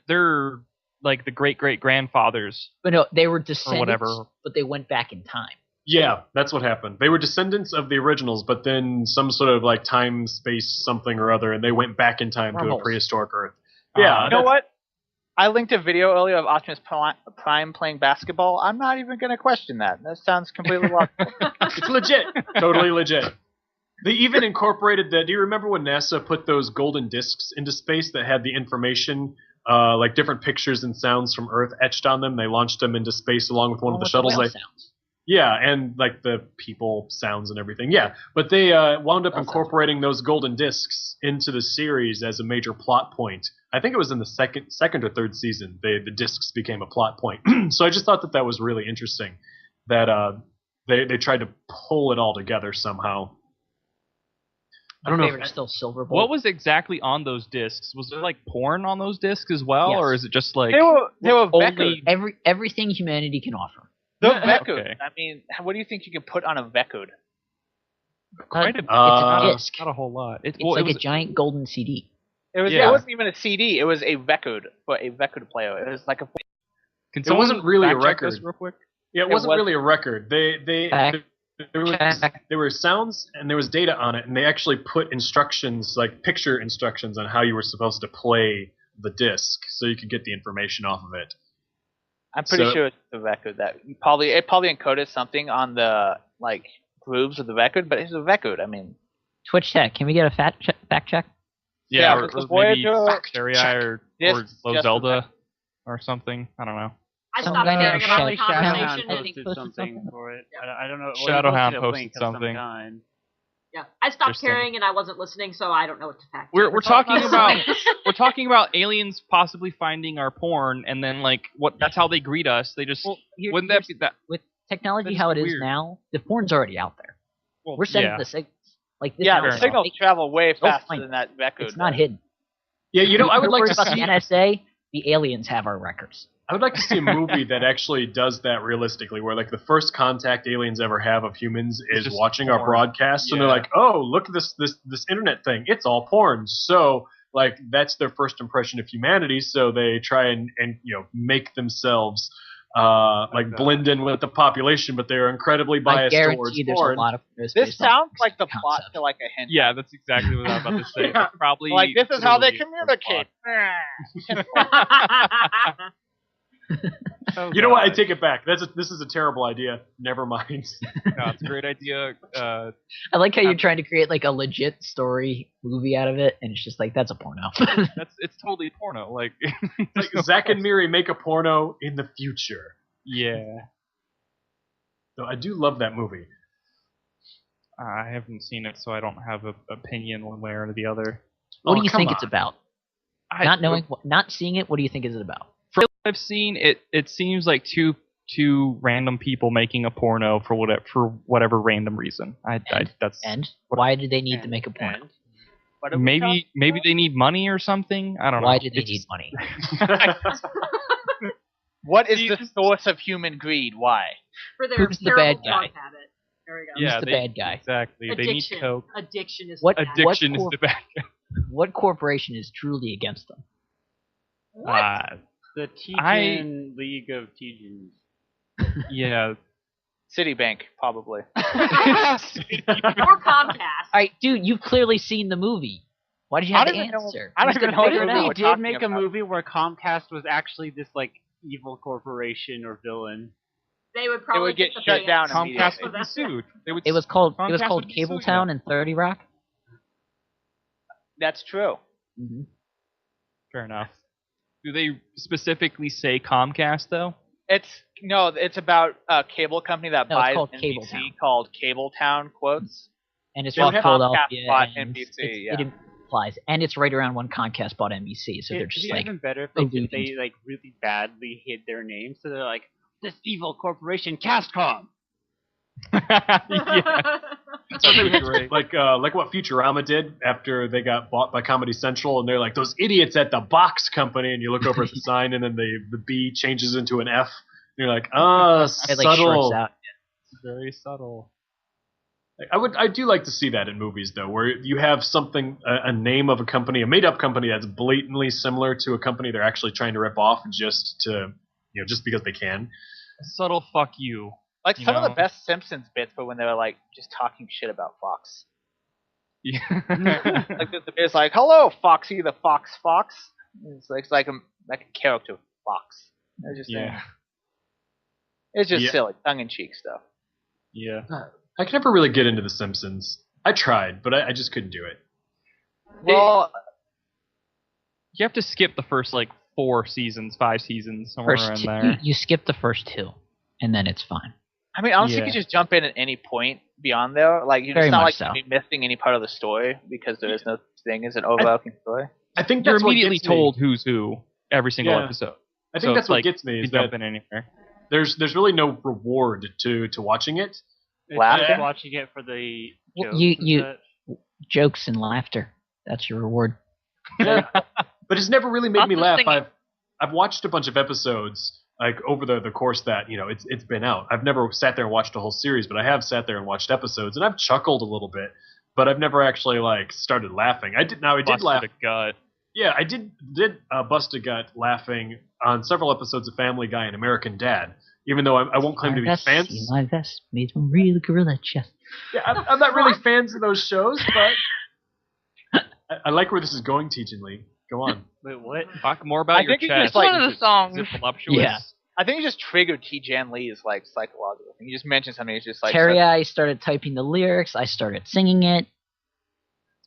They're like the great grandfathers. But no, they were descendants, whatever. but they went back in time. Yeah, that's what happened. They were descendants of the originals, but then some sort of like time, space, something or other, and they went back in time to a Wormholes. prehistoric Earth. Yeah, You know what? I linked a video earlier of Optimus Prime playing basketball. I'm not even going to question that. That sounds completely logical. It's legit. Totally legit. They even incorporated that. Do you remember when NASA put those golden discs into space that had the information, like different pictures and sounds from Earth etched on them? They launched them into space along with one of the shuttles. Whale They, sounds. yeah, and like the people sounds and everything. Yeah, but they wound up That sounds incorporating those golden discs into the series as a major plot point. I think it was in the second or third season. The discs became a plot point. So I just thought that was really interesting. That they tried to pull it all together somehow. I don't My know. favorite is still Silverbolt. What was exactly on those discs? Was there like porn on those discs as well, Yes. or is it just like they were only? Vecud. everything humanity can offer? The Yeah, Vecud. okay. I mean, what do you think you can put on a Vecud? Quite a, It's Uh, a disc. not a whole lot. It's well, like it was, a giant golden CD. It was. Yeah. It wasn't even a CD. It was a Vecud for a Vecud player. It was like a. Can It someone wasn't really a fact check this record. real quick? Yeah, it wasn't was- really a record. Fact There were sounds and there was data on it, and they actually put instructions, like picture instructions, on how you were supposed to play the disc, so you could get the information off of it. I'm pretty So- sure it's the Vecud that it probably encoded something on the like grooves of the Vecud, but it's a Vecud. I mean, Twitch Tech. Can we get a fact check? Yeah, or, it's the or maybe Voyager Sterei or discs Low just Zelda or something. I don't know. I Some stopped guy caring named about the Shadowhound conversation. posted posted something something? for it. I don't know. Well, he Shadowhound posted a posted link of some something. kind. Yeah, I stopped Interesting. caring and I wasn't listening, so I don't know what to fact. We're check. talking about we're talking about aliens possibly finding our porn, and then like what? That's how they greet us. They just wouldn't that be that? With technology That's how it is weird. now, the porn's already out there. Well, We're sending yeah. the signals. Like this yeah, fair the enough. signals travel way They'll faster find than that Vecud. It's not does. hidden. Yeah, you know, I would Don't like worry to about see. the NSA. The aliens have our records. I would like to see a movie that actually does that realistically, where like the first contact aliens ever have of humans is just watching our porn. broadcasts, and they're Yeah. like, "Oh, look at this internet thing. It's all porn." So like that's their first impression of humanity. So they try and make themselves like blend in with the population, but they're incredibly I biased towards guarantee there's porn. a lot of This based on sounds like the concept. plot to like a hint. Yeah, that's exactly what I was about to say. Yeah. It's probably Like this is how they literally communicate. Oh, You know what? I God. take it back. This is a terrible idea. Never mind. No, it's a great idea. I like how you're trying to create like a legit story movie out of it, and it's just like that's a porno. It's totally porno. Like, Like Zack and Miri make a porno in the future. Yeah. So I do love that movie. I haven't seen it, so I don't have an opinion one way or the other. What Oh, do you come think on. it's about? Not seeing it. What do you think is it about? From what I've seen, it seems like two random people making a porno for whatever random reason. That's And why do they need to make a porno? And what are we maybe talking they need money or something. I don't know. Why do they It's- need money? What is the source of human greed? Why? For their Who's the terrible bad guy? drug habit. There we go. Yeah, the they- bad guy? Exactly. They need Addiction. coke. Addiction is What- the bad Addiction guy. is the bad guy. What corporation is truly against them? What? The Tejan League of Tejans. Yeah. Citibank, probably. Or Comcast. All right, dude, you've clearly seen the movie. Why did you have I to don't even know- answer? I don't Just even know figure what it movie out. we're They did talking make a about. movie where Comcast was actually this like evil corporation or villain. They would probably would get the shut fans. down Comcast immediately. would be sued. It was called Comcast would be suing Cabletown them. and 30 Rock. That's true. Mm-hmm. Fair enough. Do they specifically say Comcast though? It's about a cable company that No, it's buys called NBC Cabletown. called Cabletown quotes. And it's Yeah, from Comcast Philadelphia. bought and NBC, it implies, and it's right around when Comcast bought NBC, so they're It'd just be like, even better if alluding they like really badly hid their names, so they're like this evil corporation, Castcom. Yeah. That's what they That'd be great. like what Futurama did after they got bought by Comedy Central, and they're like those idiots at the box company, and you look over at the sign, and then the B changes into an F, and you're like, it like subtle. shrinks out. Very subtle. I do like to see that in movies though, where you have something, a name of a company, a made up company that's blatantly similar to a company they're actually trying to rip off just because they can. A subtle fuck you. Like You some of the know? best Simpsons bits, but when they were like just talking shit about Fox. Yeah. Like it's like, hello, Foxy the Fox. It's like a character Fox. They're just saying. Yeah. It's just Yeah. silly, tongue in cheek stuff. Yeah. I could never really get into The Simpsons. I tried, but I just couldn't do it. Well, You have to skip the first like 5 seasons, somewhere First, in two, there. you skip the first 2, and then it's fine. I mean, honestly, Yeah. you could just jump in at any point beyond there. Like, Very it's not much like so. you're missing any part of the story because there is no such thing as an overarching story. I think You're that's what immediately gets me. told who's who every single Yeah. episode. I So think that's it's what like, gets me You is can that jump in anywhere. there's really no reward to watching it. It's Laughing? just watching it for the Well, jokes you- and such. Jokes and laughter. That's your reward. But it's never really made Not me the laugh. singing. I've watched a bunch of episodes like over the course that it's been out. I've never sat there and watched a whole series, but I have sat there and watched episodes, and I've chuckled a little bit, but I've never actually like started laughing. I did Busted laugh. a gut. Yeah, I did bust a gut laughing on several episodes of Family Guy and American Dad. Even though I won't claim to be My vest, fans. see my vest made from real gorilla chest. Yeah, I'm not really fans of those shows, but I like where this is going, Teaching Lee. Go on. Wait, what? Talk more about I your think you chest. just, like- One of the songs. Is it voluptuous? Yeah. I think you just triggered T. Jan Lee's like psychological thing. You just mentioned something. It's just like Terry, I started typing the lyrics. I started singing it.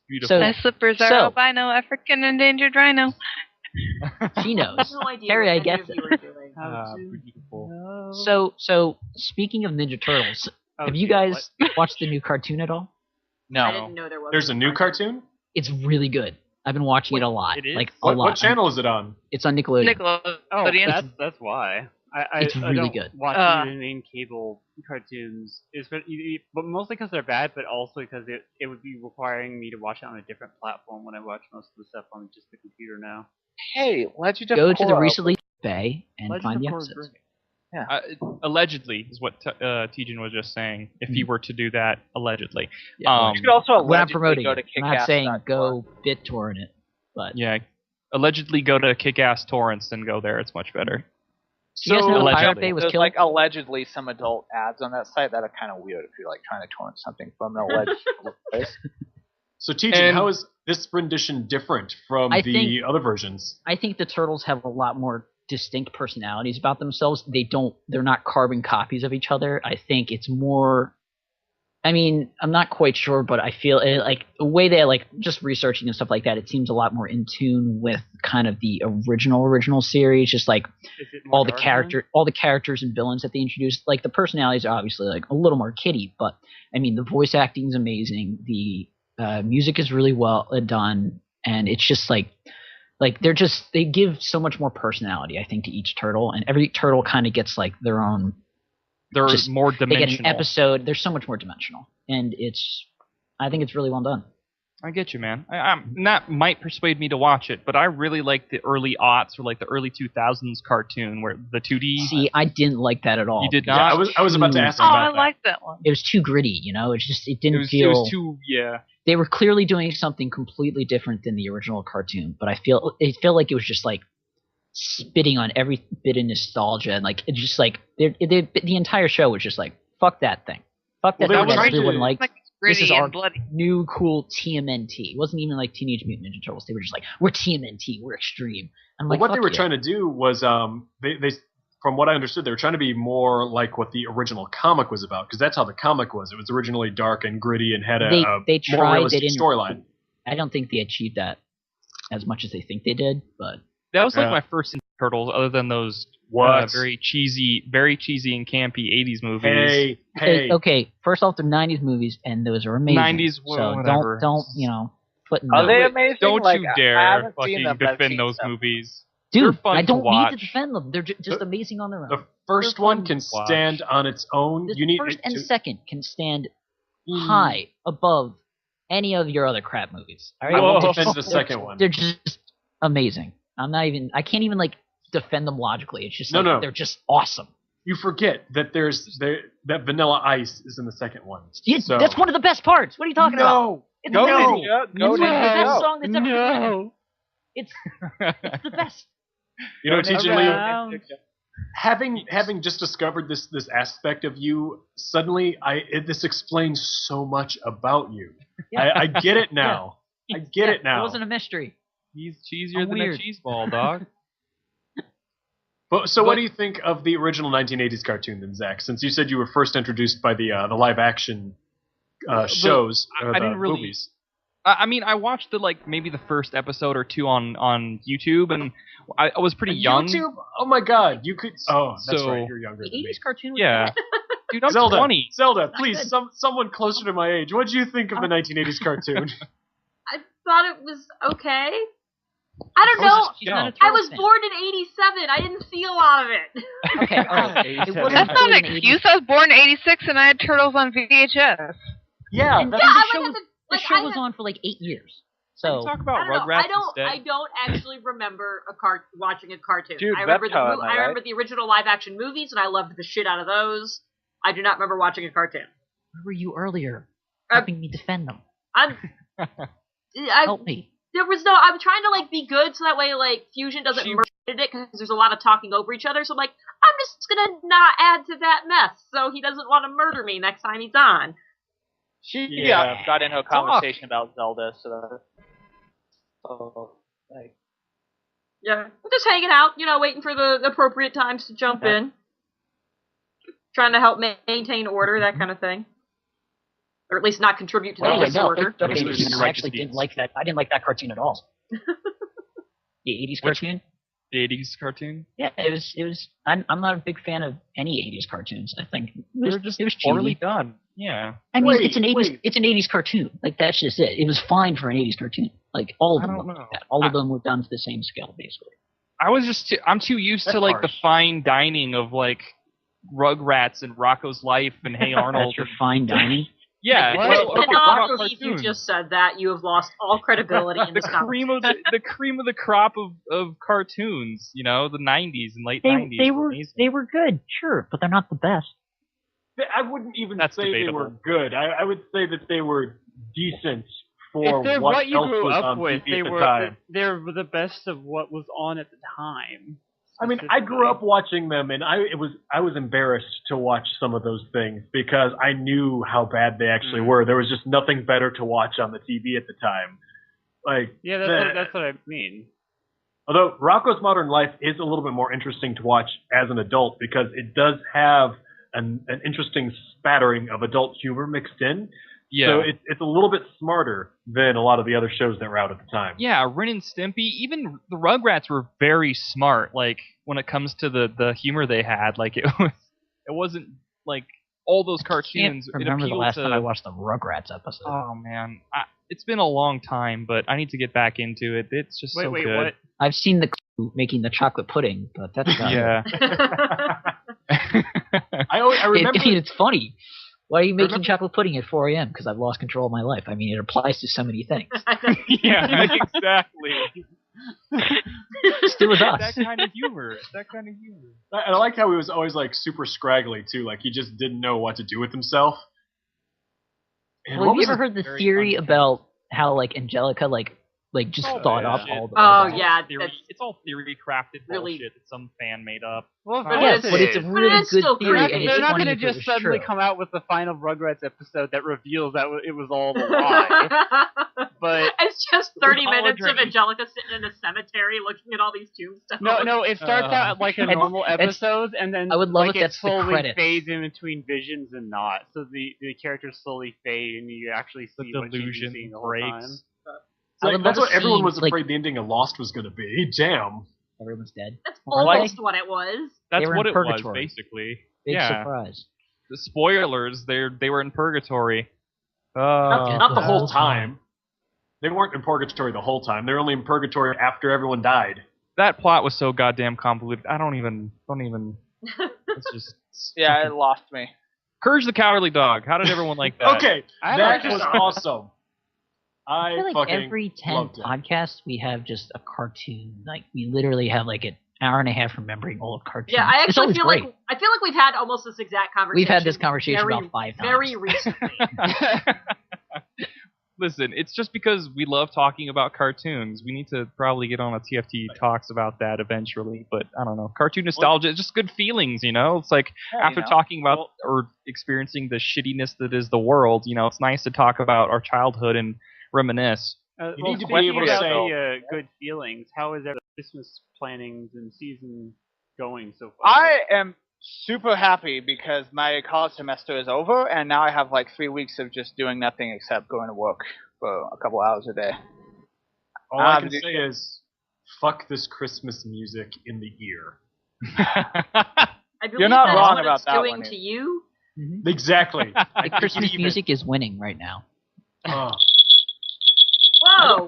Beautiful. So- My slippers are So- albino, African endangered rhino. She knows. I have no idea Terry, what I any guess of you were doing. Beautiful. So speaking of Ninja Turtles, have you guys watched the new cartoon at all? I no. didn't know there was. There's a new cartoon? It's really good. I've been watching it a lot. it is? Like a What, lot. what channel is it on? It's on Nickelodeon. Nickelodeon. That's why. I It's really don't good. watch Uh. the main cable cartoons, but mostly because they're bad, but also because it would be requiring me to watch it on a different platform when I watch most of the stuff on just the computer now. Hey, Legend of Go to the Korra. recently Bay and Legend find of the Korra's episodes. great. Allegedly is what Tejan was just saying. If he were to do that, allegedly. Yeah, You could also we're not allegedly promoting go to it. I'm not saying kickass.org. go BitTorrent it, but Yeah. Allegedly go to Kick-Ass Torrents and go there. It's much better. do you guys know allegedly. Pirate Bay was There's killed? like allegedly some adult ads on that site that are kind of weird if you're like trying to torrent something from an alleged place. So, Teaching, And- how is this rendition different from I the think- other versions? I think the turtles have a lot more distinct personalities about themselves. They're not carbon copies of each other. I think it's more I mean, I'm not quite sure, but I feel like the way they like just researching and stuff like that. It seems a lot more in tune with kind of the original series. Just like Is it more all the dark all the characters and villains that they introduced. Like the personalities are obviously like a little more kiddie, but I mean the voice acting is amazing. The music is really well done, and it's just like they give so much more personality, I think, to each turtle, and every turtle kind of gets like their own. They're Just- more They dimensional. get an episode. They're so much more dimensional, and I think it's really well done. I get you, man. That might persuade me to watch it, but I really like the early aughts or like the early 2000s cartoon where the 2D. See, I didn't like that at all. You did Yeah, not. I was about to ask Oh, about I that. like that one. It was too gritty, you know. It didn't It feel. was too. Yeah. They were clearly doing something completely different than the original cartoon, but it felt like it was just like spitting on every bit of nostalgia, and like it's just like the entire show was just like fuck that thing, fuck that Well, they thing were that trying everyone to- liked. Like This is gritty our and bloody. new cool TMNT. It wasn't even like Teenage Mutant Ninja Turtles. They were just like, we're TMNT, we're extreme. I'm like, Well, what they fuck were yeah. trying to do was, they from what I understood, they were trying to be more like what the original comic was about, because that's how the comic was. It was originally dark and gritty and had a They more tried. They realistic didn't. storyline. I don't think they achieved that as much as they think they did, but That was like Yeah. my first Turtles, other than those What? very cheesy and campy 80s movies. Hey. okay. First off, they're '90s movies, and those are amazing. 90s, well, so whatever. don't put in Are the- they amazing? Don't Like, you I dare haven't seen fucking them, but I've defend seen those them. movies. Dude, They're fun I to don't need watch. to defend them. They're just amazing on their own. The first They're one fun can to watch. stand on its own. The You need first and to, second can stand Mm. high above any of your other crap movies. All I right? won't Whoa. defend the second one. They're just amazing. I can't even like defend them logically. It's just No, like, no. they're just awesome. You forget that that Vanilla Ice is in the second one. Yeah, So- that's one of the best parts. What are you talking about? It's Go the best. Ninja, It's go the best Ninja. song that's ever been. No. It's the best. You know, TJ Lee, Around. having just discovered this aspect of you, suddenly this explains so much about you. Yeah. I get it now. I get it now. It wasn't a mystery. He's cheesier I'm than weird. a cheese ball, dog. But what do you think of the original 1980s cartoon, then, Zach? Since you said you were first introduced by the live action shows, or I the didn't really- movies. I mean, I watched maybe the first episode or two on YouTube, and I was pretty young. YouTube? Oh my God! You could. Oh, that's So- right. You're younger The than me. 80s cartoon was Yeah. bad. Dude, I'm Zelda, 20. Zelda, Not please, good. someone closer to my age. What do you think of the 1980s cartoon? I thought it was okay. I don't know. She's not a I Turtles was fan. born in '87. I didn't see a lot of it. Okay, all right. It wasn't That's not really an an 80s excuse. I was born in '86 and I had Turtles on VHS. Yeah, And that's Yeah, the I show would was, have to. the Like, show I was have- on for like 8 years. Can So we talk I about don't know. Rugrats I instead? don't actually remember watching a cartoon. Jude I remember Apatow, am I I remember the original live action movies, and I loved the shit out of those. I do not remember watching a cartoon. where were you earlier? Uh, Helping me defend them. I'm. Help me. There was no. I'm trying to like be good, so that way like Fusion doesn't She- murder it because there's a lot of talking over each other. So I'm like, I'm just gonna not add to that mess, so he doesn't want to murder me next time he's on. She Yeah. got into a conversation about Zelda, so like, Yeah, I'm just hanging out, waiting for the appropriate times to jump in, trying to help maintain order, that kind of thing, or at least not contribute to the Well, disorder. okay, Those are I actually didn't like that. I didn't like that cartoon at all. The 80s Which- cartoon? The 80s cartoon? Yeah, it was. I'm not a big fan of any 80s cartoons. I think it was, They're just it was poorly cheesy. done. Yeah. I mean, Wait, it's an 80s. wait. It's an 80s cartoon. Like that's just it. It was fine for an 80s cartoon. Like all of I them don't were know. like that. All of them were done to the same scale, basically. I'm too used to That's like the harsh. fine dining of like Rugrats and Rocco's Life and Hey Arnold. That's your fine dining. Yeah. I well, cannot about believe you cartoons. just said that. You have lost all credibility in the this cream of the cream of the crop of cartoons, the 90s and late 90s. They were were amazing. they were good, sure, but they're not the best. I wouldn't even That's say debatable. they were good. I would say that they were decent for If they're what what you else grew was up on with, TV they at the were time. they were the best of what was on at the time. I mean, I grew up watching them, and I was embarrassed to watch some of those things because I knew how bad they actually were. There was just nothing better to watch on the TV at the time. Like, Yeah, that's what I mean. although Rocco's Modern Life is a little bit more interesting to watch as an adult because it does have an interesting spattering of adult humor mixed in. Yeah. So it's a little bit smarter than a lot of the other shows that were out at the time. Yeah, Ren and Stimpy, even the Rugrats were very smart. Like when it comes to the humor they had, like it wasn't like all those cartoons. I can't remember it the appealed last to, time I watched the Rugrats episode. Oh man, it's been a long time, but I need to get back into it. It's just so Wait, good. what? I've seen the crew making the chocolate pudding, but that's about it. Yeah. I remember. I mean, it's funny. Why are you making Remember- chocolate pudding at 4 a.m.? Because I've lost control of my life. I mean, it applies to so many things. Yeah, exactly. Still with us. That kind of humor. That kind of humor. And I like how he was always like super scraggly too. Like he just didn't know what to do with himself. And Well, what have you was ever heard the very theory fun- about how like Angelica like just Oh, thought yeah. up all the Oh, Rugrats? yeah, Theory, that's- it's all theory crafted Really- bullshit that some fan made up. Well, if But it Yes, is, but it's a is. really it's good still theory. creepy. And They're it's not funny going to if it just was suddenly true. come out with the final Rugrats episode that reveals that it was all a lie. But it's just 30 minutes of Hologram. Angelica sitting in a cemetery looking at all these tombstones. no, it starts out like a It's- normal it's- episode, and then I would love like if it that's the slowly credits. fades in between visions and not. So the characters slowly fade, and you actually The see what she's delusion seeing the whole breaks. time. I would that's love what to everyone see, was like- afraid the ending of Lost was going to be. Damn. Everyone's dead. That's Well, almost what it was. That's They were what in it was, purgatory. basically. Big yeah. surprise. The spoilers, they were in purgatory. Not the whole whole time. They weren't in purgatory the whole time. They were only in purgatory after everyone died. That plot was so goddamn convoluted. I don't even. It's just. Yeah, it lost me. Courage the Cowardly Dog. How did everyone like that? Okay, I that like was it. awesome. I feel like fucking every 10 loved it. podcasts we have just a cartoon. Like we literally have like an hour and a half remembering all of cartoons. Yeah, I It's actually always feel great. like we've had almost this exact conversation. We've had this conversation very, about 5 times. very recently. Listen, it's just because we love talking about cartoons. We need to probably get on a TFT talks about that eventually. But I don't know. Cartoon nostalgia is just good feelings, you know? It's like after talking about or experiencing the shittiness that is the world, you know, it's nice to talk about our childhood and reminisce. You Well, need to be speaking able to about say- the good feelings. How is the Christmas plannings and season going so far? I am super happy because my college semester is over, and now I have like 3 weeks of just doing nothing except going to work for a couple hours a day. All I can dude. say is, fuck this Christmas music in the ear. I believe You're not that's wrong what about it's that doing one, to Ian. you. Exactly. The Christmas music is winning right now. Oh. Whoa,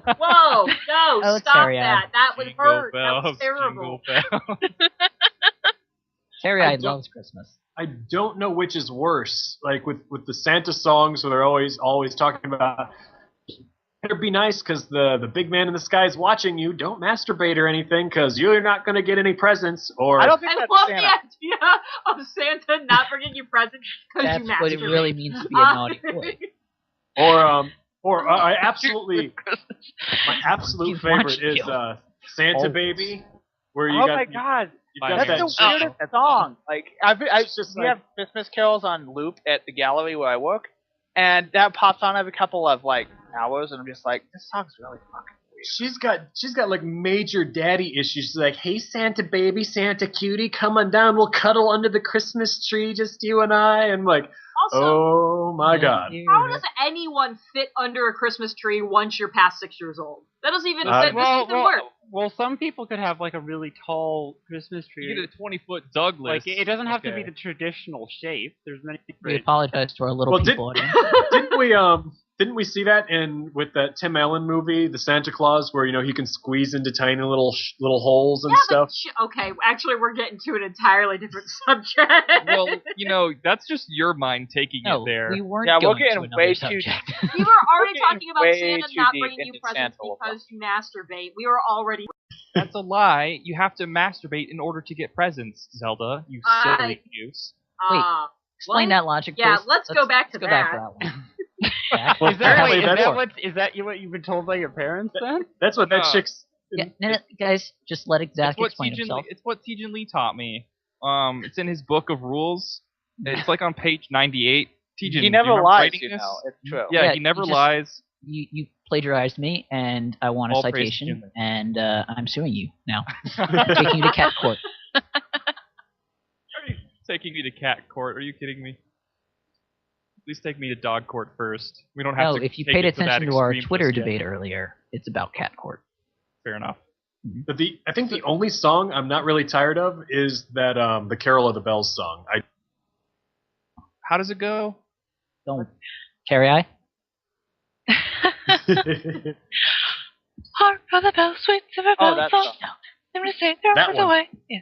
no, Oh, stop Terry, that. That would Jingle hurt. That was bells, terrible. jingle bells. Terry, I I don't- loves Christmas. I don't know which is worse. Like with the Santa songs, where they're always talking about. It'd be nice because the big man in the sky is watching you. Don't masturbate or anything because you're not going to get any presents. Or I don't think I that's love Santa. the idea of Santa not bringing you presents because That's you what it masturbate. really means to be a naughty boy. or I absolutely my absolute You've favorite watched is Kill. Santa Oh. Baby, where you Oh got my god, you've got that's that the weirdest song. Like It's just we like- have Christmas carols on loop at the gallery where I work, and that pops on every couple of like hours, and I'm just like, this song's really fucking weird. She's got like major daddy issues. She's like, hey Santa baby, Santa cutie, come on down, we'll cuddle under the Christmas tree, just you and I. And like, Also, oh my god. how does anyone fit under a Christmas tree once you're past 6 years old? That doesn't even, that doesn't even work. Well, some people could have like a really tall Christmas tree. You get a 20-foot Douglas. Like it doesn't have to be Okay. the traditional shape. There's many We different. apologize to our little Well, people audience. didn't we see that in with that Tim Allen movie, The Santa Claus, where he can squeeze into tiny little holes and Yeah, stuff? but okay, actually, we're getting to an entirely different subject. Well, that's just your mind taking No, it there. we weren't Yeah, we're going getting to another way too- subject. we were already getting talking about way Santa too not deep bringing you into presents Santa because you masturbate. We were already. That's a lie. You have to masturbate in order to get presents, Zelda. You I- silly goose. Explain What? that logic, Yeah, please. let's go back to let's go back that. to that one. Jack, Well, Is that, apparently wait, that's- what you've been told by your parents then? That's what that No. chick's. yeah, no, guys, just let Zach explain himself. It's what Tejan Lee taught me. It's in his book of rules. It's like on page 98. Tejan, He do you never remember lies, writing you this? know. It's true. Yeah, Yeah, he never he just- lies. You plagiarized me, and I want a All praise to citation, Jim. and I'm suing you now. Taking you to cat court. Taking me to cat court. Are you kidding me? Please take me to dog court first. We don't have No, to. if you take paid it to that attention to our extreme Twitter just yet. debate earlier, it's about cat court. Fair enough. But I think the only song I'm not really tired of is that the Carol of the Bells song. How does it go? Don't carry I. Hark for the bells, sweet silver Oh, bells, that fall song. down. Them to say they're That on one. the way. Yeah.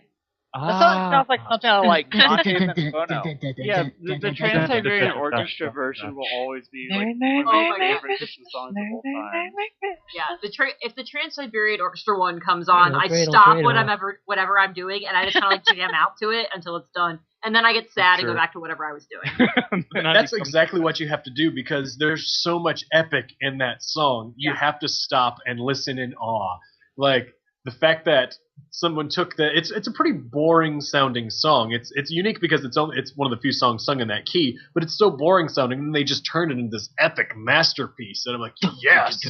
That song sounds like something out of like Monty and Bono. Yeah, the Trans-Siberian Orchestra version will always be like Merry, merry, Oh merry, my merry God. favorite Christmas. Christmas songs of Merry, all merry, merry, time. merry Christmas. Yeah, if the Trans-Siberian Orchestra one comes on, Cradle, I cradle, stop cradle. whatever I'm doing, and I just kind of like jam out to it until it's done, and then I get sad and Sure. go back to whatever I was doing. Then I That's become- exactly what you have to do because there's so much epic in that song. You have to stop and listen in awe. Like the fact that someone took it's a pretty boring sounding song. It's unique because it's one of the few songs sung in that key, but it's so boring sounding, and they just turned it into this epic masterpiece. And I'm like, yes,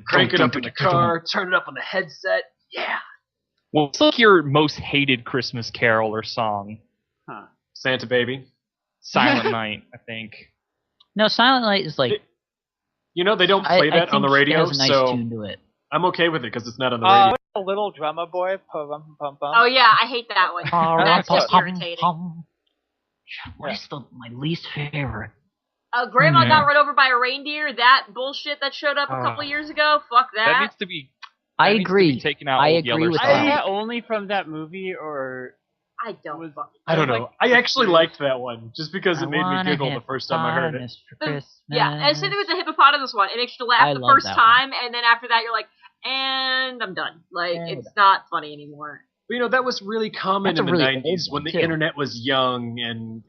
crank it up in the car, turn it up on the headset. Yeah, What's like your most hated Christmas carol or song? Santa Baby. Silent Night, I think. No, Silent Night is like. You know they don't I play that on the think it radio, has a nice so tune to it. I'm okay with it because it's not on the radio. Oh, Little Drummer Boy. Pum, pum, pum. Oh yeah, I hate that one. That's just irritating. What is my least favorite? Grandma Yeah. got run over by a reindeer. That bullshit that showed up a couple of years ago. Fuck That that. needs to be. I that needs to agree. be taken out I Old agree Yeller with Is style. that. that only from that movie, or I don't. was I don't know. like- I actually liked that one just because it made me wanna giggle the have first time I heard it. fun for Christmas. Yeah, and so there was a hippopotamus one. It makes you laugh I the love first that time, and then after that, you're like, and I'm done. Like, Yeah, it's not funny anymore. But, you know, that was really common That's in a the really 90s old when one, the too. internet was young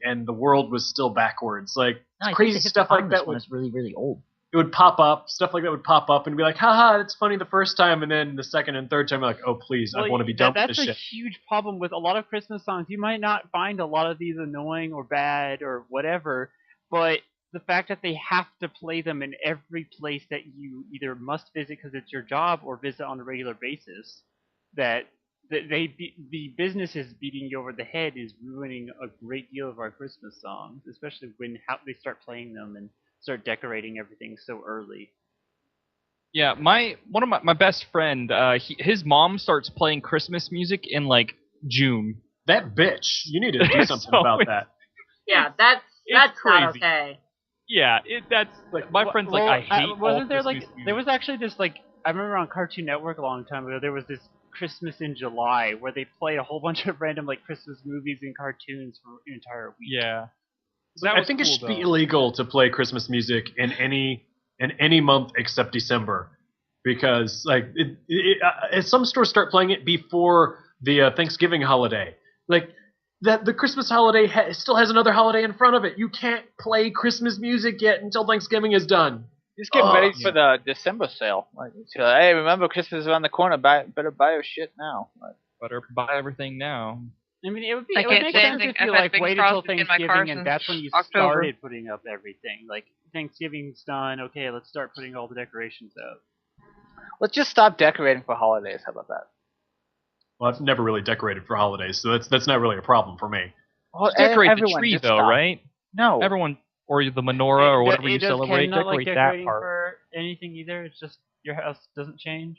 and the world was still backwards. Like, No, I think crazy the stuff like hippopotamus that one would, is really, really old. it would pop up, stuff like that would pop up and be like, haha, that's funny the first time, and then the second and third time you're like, oh, please, I want to be done with That's this a shit. huge problem with a lot of Christmas songs. You might not find a lot of these annoying or bad or whatever, but the fact that they have to play them in every place that you either must visit because it's your job or visit on a regular basis, that the businesses beating you over the head is ruining a great deal of our Christmas songs, especially when they start playing them and start decorating everything so early. Yeah, one of my best friend, his mom starts playing Christmas music in like June. That bitch. You need to do something So about it's- that. Yeah, It's that's not crazy. okay. Yeah, that's like my friend's like I hate all wasn't there Christmas like music. there was actually this like I remember on Cartoon Network a long time ago there was this Christmas in July where they played a whole bunch of random like Christmas movies and cartoons for an entire week. Yeah. I think it should be illegal to play Christmas music in any month except December, because like some stores start playing it before the Thanksgiving holiday. Like that, the Christmas holiday still has another holiday in front of it. You can't play Christmas music yet until Thanksgiving is done. Just get ready yeah. for the December sale. Like, so, hey, remember Christmas is around the corner. Better buy your shit now. Like, Better buy everything now. I mean, it would I make can't say sense anything. if you I've had like things waited until frosted in my car Thanksgiving and that's when you since October. started putting up everything. Like Thanksgiving's done, okay, let's start putting all the decorations out. let's just stop decorating for holidays. How about that? Well, I've never really decorated for holidays, so that's not really a problem for me. Well, Decorate the everyone, tree just though, stop. right? No. Everyone, or the menorah, or whatever you It does celebrate, not like decorate that decorating part. for anything either. It's just your house doesn't change.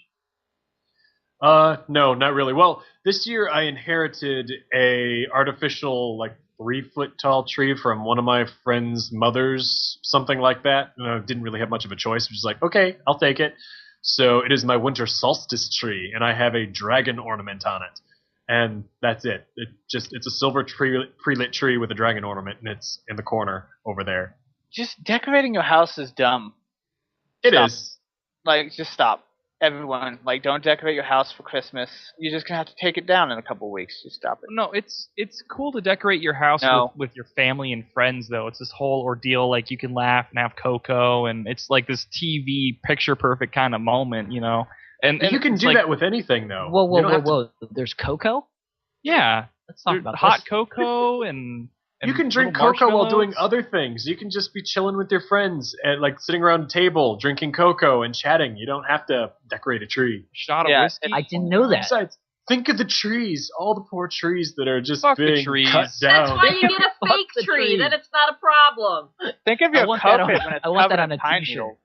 No, not really. Well, this year I inherited a artificial, like 3-foot tall tree from one of my friend's mothers, something like that. And I didn't really have much of a choice. I was just like, okay, I'll take it. So it is my winter solstice tree, and I have a dragon ornament on it. And that's it. It's a silver pre-lit tree with a dragon ornament, and it's in the corner over there. Just decorating your house is dumb. It Stop. is. Like, just stop. Everyone, like, don't decorate your house for Christmas. You're just gonna have to take it down in a couple weeks. Just stop it. No, it's cool to decorate your house No. with your family and friends, though. It's this whole ordeal. Like, you can laugh and have cocoa, and it's like this TV picture-perfect kind of moment, you know? And You can it's do like, that with anything, though. Whoa, You don't have to- whoa! There's cocoa. Yeah. Let's talk There's about hot this. cocoa and You can drink little cocoa while doing marshmallows. other things. You can just be chilling with your friends and like sitting around a table, drinking cocoa and chatting. You don't have to decorate a tree. Shot of Yeah, whiskey. I didn't know that. Besides, think of the trees, all the poor trees that are just Fuck the being trees. cut That's down. why you get a Fuck fake the tree. tree. Then it's not a problem. Think of I your want that carpet on- when it's I want covered that on in a pine t-shirt. needles.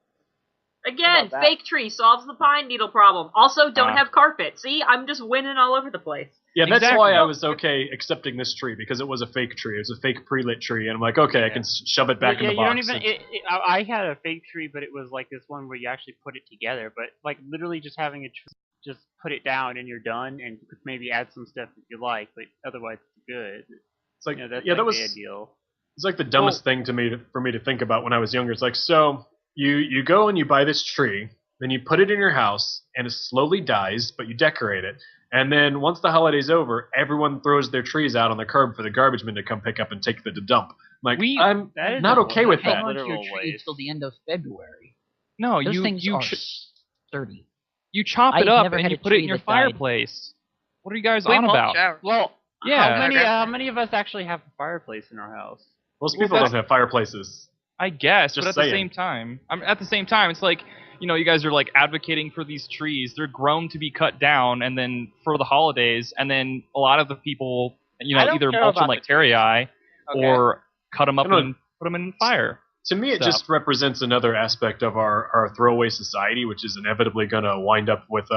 Again, that? fake tree solves the pine needle problem. Also, don't Ah. have carpet. See, I'm just winning all over the place. Yeah, that's Exactly. why I was okay accepting this tree, because it was a fake tree. It was a fake pre-lit tree, and I'm like, okay, I can shove it back in the you box. don't even. I had a fake tree, but it was like this one where you actually put it together. But like literally just having a tree, just put it down and you're done, and you could maybe add some stuff if you like, but otherwise it's good. It's like, You know, that's yeah, like that was the ideal. it's like the dumbest thing for me to think about when I was younger. It's like, so you go and you buy this tree, then you put it in your house, and it slowly dies, but you decorate it. And then once the holiday's over, everyone throws their trees out on the curb for the garbage men to come pick up and take them to dump. I'm like, I'm that is not a- okay with that's a that. Hang on to your literal tree waste. till the end of February. No, Those you things you are ch- sturdy. you chop it I've up never and had you a put it tree in your that died. fireplace. What are you guys We on mulch about? ours. Well, Yeah. how many of us actually have a fireplace in our house? Most Well, people that's- don't have fireplaces. I guess, Just but at saying. the same time, it's like, you guys are like advocating for these trees. They're grown to be cut down, and then for the holidays, and then a lot of the people, I don't either care mulch them about like the Terry I, Okay. or cut them up I don't- and put them in fire. To me, it Stuff. just represents another aspect of our throwaway society, which is inevitably going to wind up with,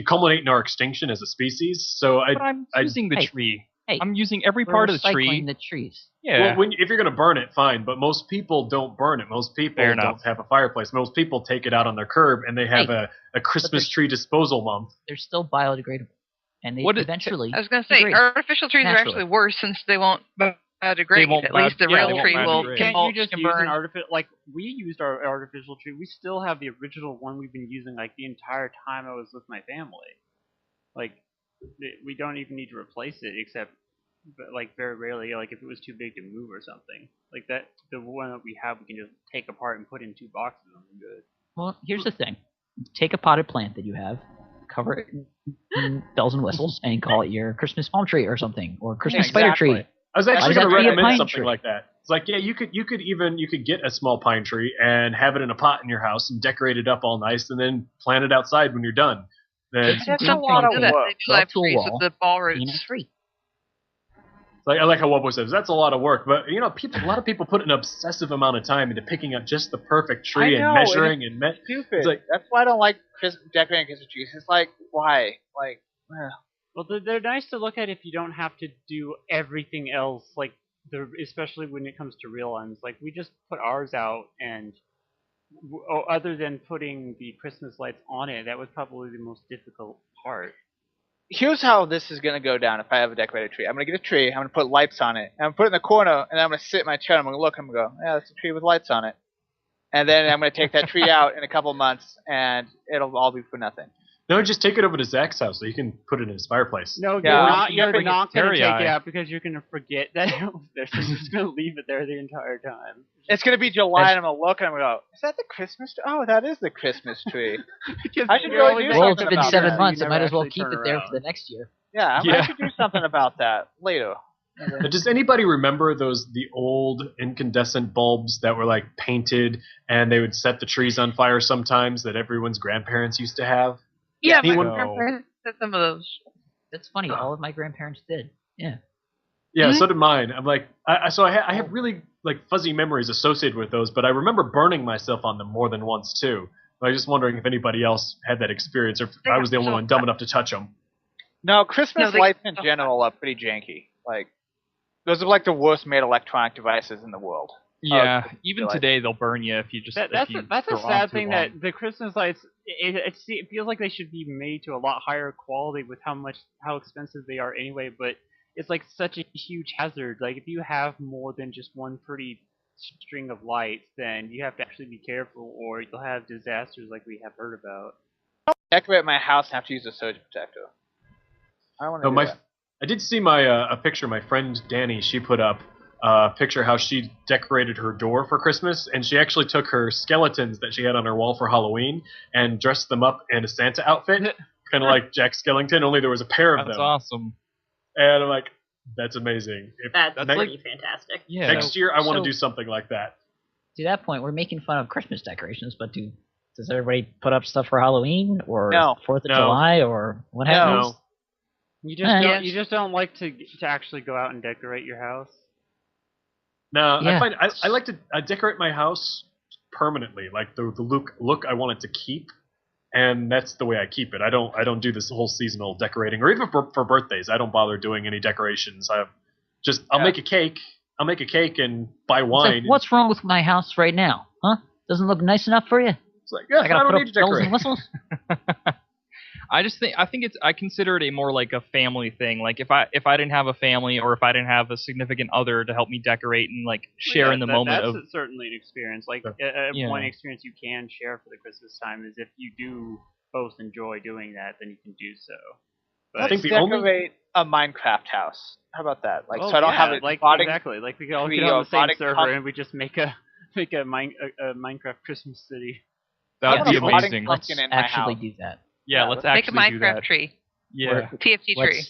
culminate in our extinction as a species. So But I'm using the hey, tree. hey, I'm using every We're part of the recycling tree. the trees. Yeah. well, if you're going to burn it, fine. But most people don't burn it. Most people Fair don't enough. have a fireplace. Most people take it out on their curb, and they have Hey, a Christmas tree disposal month. They're still biodegradable, and they What is- eventually. I was going to say, degrade. artificial trees are Naturally. actually worse since they won't biodegrade. won't At least the bio- yeah, they real won't tree will biodegrade. can Can't mulch, you just can use burn. an artificial? Like we used our artificial tree. We still have the original one we've been using like the entire time I was with my family. Like we don't even need to replace it, except like very rarely, like if it was too big to move or something. Like that, the one that we have, we can just take apart and put in 2 boxes and we're good. Well, here's the thing: take a potted plant that you have, cover it in bells and whistles, and call it your Christmas palm tree or something, or Christmas Yeah, spider exactly. tree. I was Why actually does going that to have to be a recommend pine something tree? like that. It's like, yeah, you could get a small pine tree and have it in a pot in your house and decorate it up all nice, and then plant it outside when you're done. Then That's Green a lot of do paint, that. work. They do Go up live to a trees wall, with the ball clean roots. a tree. I like how Wubbo says that's a lot of work, but a lot of people put an obsessive amount of time into picking out just the perfect tree I know, and measuring and Stupid. It's like- That's why I don't like decorating Christmas trees. It's like, why? Like, Well, they're nice to look at if you don't have to do everything else, like especially when it comes to real ones. Like we just put ours out, and other than putting the Christmas lights on it, that was probably the most difficult part. here's how this is gonna go down if I have a decorated tree. I'm gonna get a tree. I'm gonna put lights on it. And I'm gonna put it in the corner, and I'm gonna sit in my chair. And I'm gonna look. I'm gonna go, yeah, that's a tree with lights on it. And then I'm gonna take that tree out in a couple months, and it'll all be for nothing. no, just take it over to Zach's house so he can put it in his fireplace. No, Yeah. you're Bring it not going to Terry take Eye. it out because you're going to forget that it was there. So you're just going to leave it there the entire time. It's gonna be July, and I'm gonna look, and I'm gonna go, is that the Christmas tree? Oh, that is the Christmas tree. I should really do Well, it's something been about 7 that. months. You It might never as well actually keep turn it there around. for the next year. Yeah, Yeah. I should do something about that later. Does anybody remember the old incandescent bulbs that were like painted and they would set the trees on fire sometimes that everyone's grandparents used to have? Yeah, my Anyone- grandparents had some of those. That's funny. All of my grandparents did. Yeah. Yeah, so did mine. I'm like, I have really like fuzzy memories associated with those, but I remember burning myself on them more than once too. I was just wondering if anybody else had that experience, or if They I got was the only so one dumb enough to touch them. No, Christmas No, they- lights in general are pretty janky. Like, those are like the worst made electronic devices in the world. Yeah, Oh, even like- today they'll burn you if you just. That's if you a throw on sad too thing long. that the Christmas lights. It feels like they should be made to a lot higher quality with how expensive they are anyway. But it's like such a huge hazard. Like if you have more than just one pretty string of lights, then you have to actually be careful, or you'll have disasters like we have heard about. Decorate my house and have to use a surge protector. I don't want to No, do my that. I did see my a picture. My friend Danny, she put up a picture how she decorated her door for Christmas, and she actually took her skeletons that she had on her wall for Halloween and dressed them up in a Santa outfit, kind of like Jack Skellington. Only there was a pair of That's them, awesome. and I'm like, that's amazing. If That's next, pretty fantastic. Yeah. next year I want to so- do something like that. To that point, we're making fun of Christmas decorations, but do Does everybody put up stuff for Halloween or No. 4th of No. July or what No. happens? No. You just Yeah. don't, you just don't like to actually go out and decorate your house. No, Yeah. I like to decorate my house permanently, like the look I want it to keep, and that's the way I keep it. I don't do this whole seasonal decorating, or even for birthdays. I don't bother doing any decorations. I'll Yeah. make a cake. I'll make a cake and buy It's wine. like, what's wrong with my house right now? Huh? Doesn't look nice enough for you? It's like, yeah, I gotta don't put need up to bells decorate. and whistles? I consider it a more like a family thing. Like if I didn't have a family or if I didn't have a significant other to help me decorate and like share in the moment that's of certainly an experience. Like Yeah. one experience you can share for the Christmas time is if you do both enjoy doing that, then you can do so. But I think Let's the only- decorate a Minecraft house. How about that? Like, oh, so I don't yeah, have it like rotting. exactly like we could all we get on the same robotic server com- and we just make a Minecraft Christmas city. that would I be want a rotting amazing. pumpkin Let's in my actually house. do that. Yeah, Yeah, let's Make a actually do Minecraft that. tree. Yeah. TFT tree.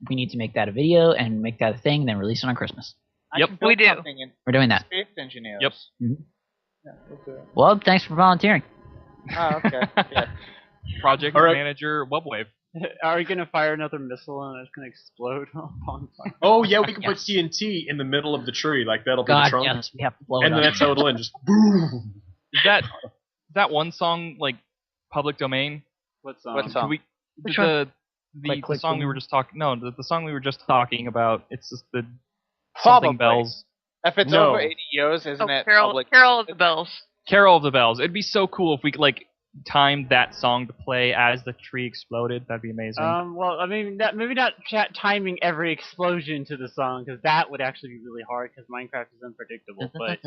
We need to make that a video and make that a thing, and then release it on Christmas. I Yep. can build We do. something in We're doing that. Space Engineers. Yep. Yeah, we'll do it. Well, thanks for volunteering. Oh, okay. Yeah. Project All right. manager Webwave. Are we gonna fire another missile and it's gonna explode on fire? Oh yeah, we can put Yes. TNT in the middle of the tree, like that'll be the God, trunk, yes, we have to blow it and up. then that's how it'll end. Just boom. Is that one song like public domain? What song? What song? Could we, Which the Click, click, song we boom. were just talking. No, the song we were just talking about. It's just the Probably. something bells. If it's No. over 80 years, isn't Oh, it Carol, public? Carol of the Bells. Carol of the Bells. It'd be so cool if we could like time that song to play as the tree exploded. That'd be amazing. Well, I mean, maybe not timing every explosion to the song, because that would actually be really hard, because Minecraft is unpredictable. But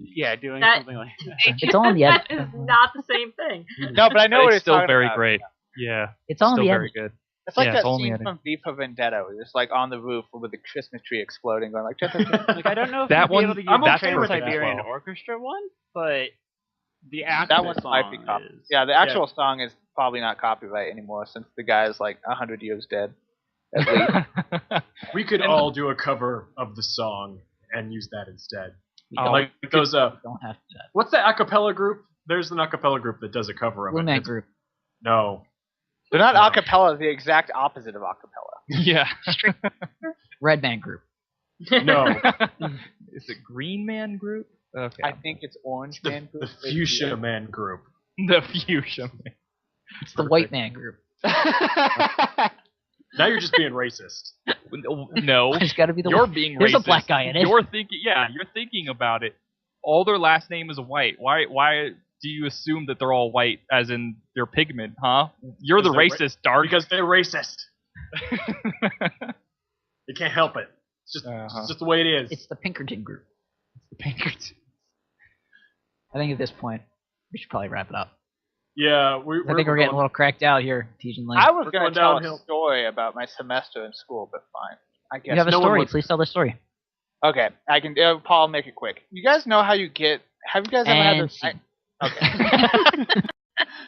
yeah, doing That- something like that. It's all in the That edit. is not the same thing. No, but I know what it's it's still talking very about. great. Yeah, It's all in still the very edit. good. It's like Yeah, that it's only scene edited. from V for Vendetta, where it's like on the roof with the Christmas tree exploding, going like. Like, I don't know if That you'd be one- able to use I'm the okay with that. Trans-Siberian Well. Orchestra one, but the actual That one song might be copy. is. Yeah, the actual song is probably not copyright anymore since the guy is like 100 years dead. At least. We could all do a cover of the song and use that instead. We Oh, don't, Like those don't have to do that. what's the acapella group? There's an acapella group that does a cover of Blue it. Man It's- Group. No. They're not No. a cappella, the exact opposite of a cappella. yeah. Red Man Group. No. Is it Green Man Group? Okay. I think it's Orange The, Man Group. the Fuchsia Man group. the Fuchsia Man. It's the White Man Group. Now you're just being racist. No, It's got to be the you're White. being racist. There's a black guy in it. You're thinking, yeah, you're thinking about it. All their last name is white. Why do you assume that they're all white, as in their pigment, huh? You're the Because they're racist, Dark. Because they're racist. They can't help it. It's just the way it is. It's the Pinkerton Group. the Pinkerton. I think at this point, we should probably wrap it up. Yeah, I think we're getting a going- little cracked out here, Tejan Lane. I was We're going going to tell downhill. a story about my semester in school, but fine. I guess You have a no one story. would- Please tell the story. Okay, I can. Paul, make it quick. You guys know how you get? Have you guys ever had And this? scene. Okay.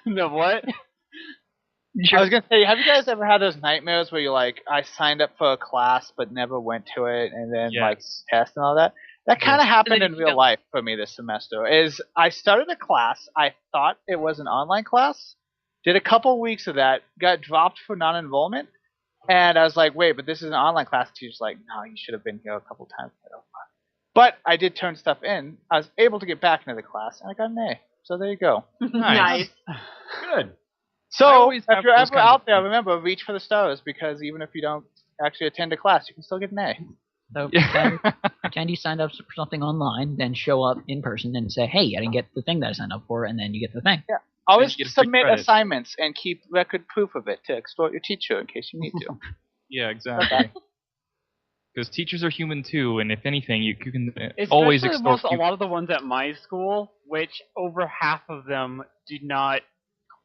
No, what? I was gonna say, have you guys ever had those nightmares where you're like, I signed up for a class but never went to it, and then like Yes. test and all that? That kind of happened then in you real don't. life for me this semester. Is I started a class, I thought it was an online class, did a couple weeks of that, got dropped for non-enrollment, and I was like, wait, but this is an online class. The teacher's like, no, you should have been here a couple times. I don't know. But I did turn stuff in. I was able to get back into the class, and I got an A. So there you go. Nice. Good. I So, always if have you're those ever kinds of out there, things. remember, reach for the stars, because even if you don't actually attend a class, you can still get an A. So Yeah. pretend you signed up for something online, then show up in person and say, hey, I didn't get the thing that I signed up for, and then you get the thing. Always you get free submit credit. assignments and keep record proof of it to extort your teacher in case you need to. Yeah, exactly. Because teachers are human too, and if anything, you can Especially always extort a people. lot of the ones at my school, which over half of them did not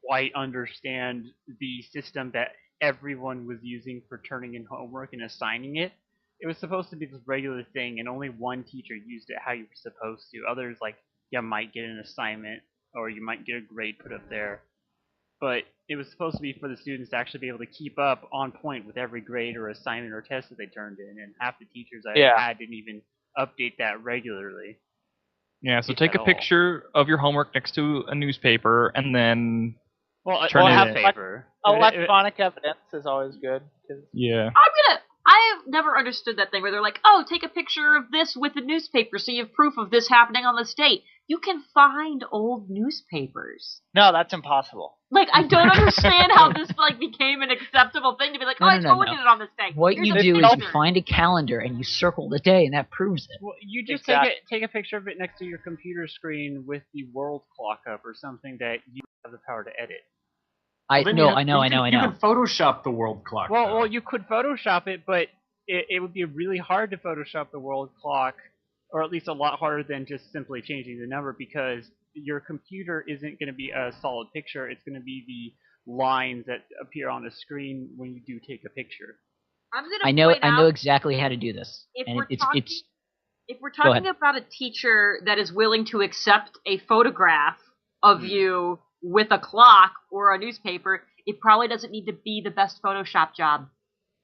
quite understand the system that everyone was using for turning in homework and assigning it. It was supposed to be this regular thing, and only one teacher used it how you were supposed to. Others, like, you might get an assignment, or you might get a grade put up there. But it was supposed to be for the students to actually be able to keep up on point with every grade or assignment or test that they turned in, and half the teachers I Yeah. had didn't even update that regularly. Yeah, so if take at a all. picture of your homework next to a newspaper, and then Turn it it in. paper. Electronic evidence is always good. 'Cause yeah. I have never understood that thing where they're like, oh, take a picture of this with the newspaper so you have proof of this happening on this date. You can find old newspapers. No, that's impossible. Like, I don't understand how this like became an acceptable thing to be like, No, oh, I no, totally no. did it on this day. What Here's you a do is picture. you find a calendar and you circle the day, and that proves it. Well, you just Exactly. take a picture of it next to your computer screen with the world clock up or something that you have the power to edit. Then No, you have- I know. You can Photoshop the world clock. though. Well, you could Photoshop it, but it would be really hard to Photoshop the world clock, or at least a lot harder than just simply changing the number, because your computer isn't going to be a solid picture. It's going to be the lines that appear on the screen when you do take a picture. I'm gonna I know point out, exactly how to do this, if and we're it's talking- it's if we're Go talking about a teacher that is willing to accept a photograph of you with a clock or a newspaper, it probably doesn't need to be the best Photoshop job.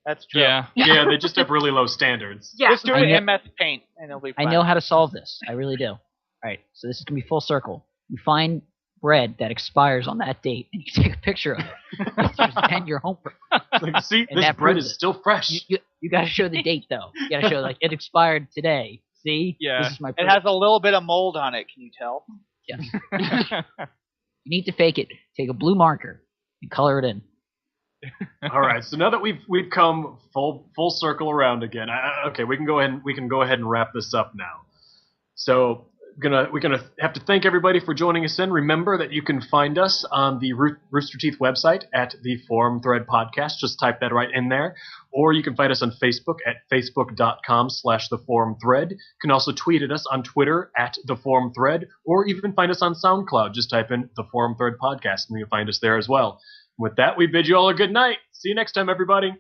That's true. Yeah. Yeah, they just have really low standards. Yeah. Just do I it know- in MS Paint, and it'll be I fine. know how to solve this. I really do. All right, so this is gonna be full circle. You find bread that expires on that date, and you take a picture of it. And your homework. Like, see, And this that bread proves is it. still fresh. You got to show the date though. You got to show like it expired today. See, Yeah. this is my. It proof. has a little bit of mold on it. Can you tell? Yes. You need to fake it. Take a blue marker and color it in. All right, so now that we've come full circle around again, okay, we can go ahead and wrap this up now. So we're gonna have to thank everybody for joining us in. Remember that you can find us on the Rooster Teeth website at the Forum Thread Podcast. Just type that right in there, or you can find us on Facebook at facebook.com/theforumthread. You can also tweet at us on Twitter at the Forum Thread, or even find us on SoundCloud. Just type in the Forum Thread Podcast, and you'll find us there as well. With that, we bid you all a good night. See you next time, everybody.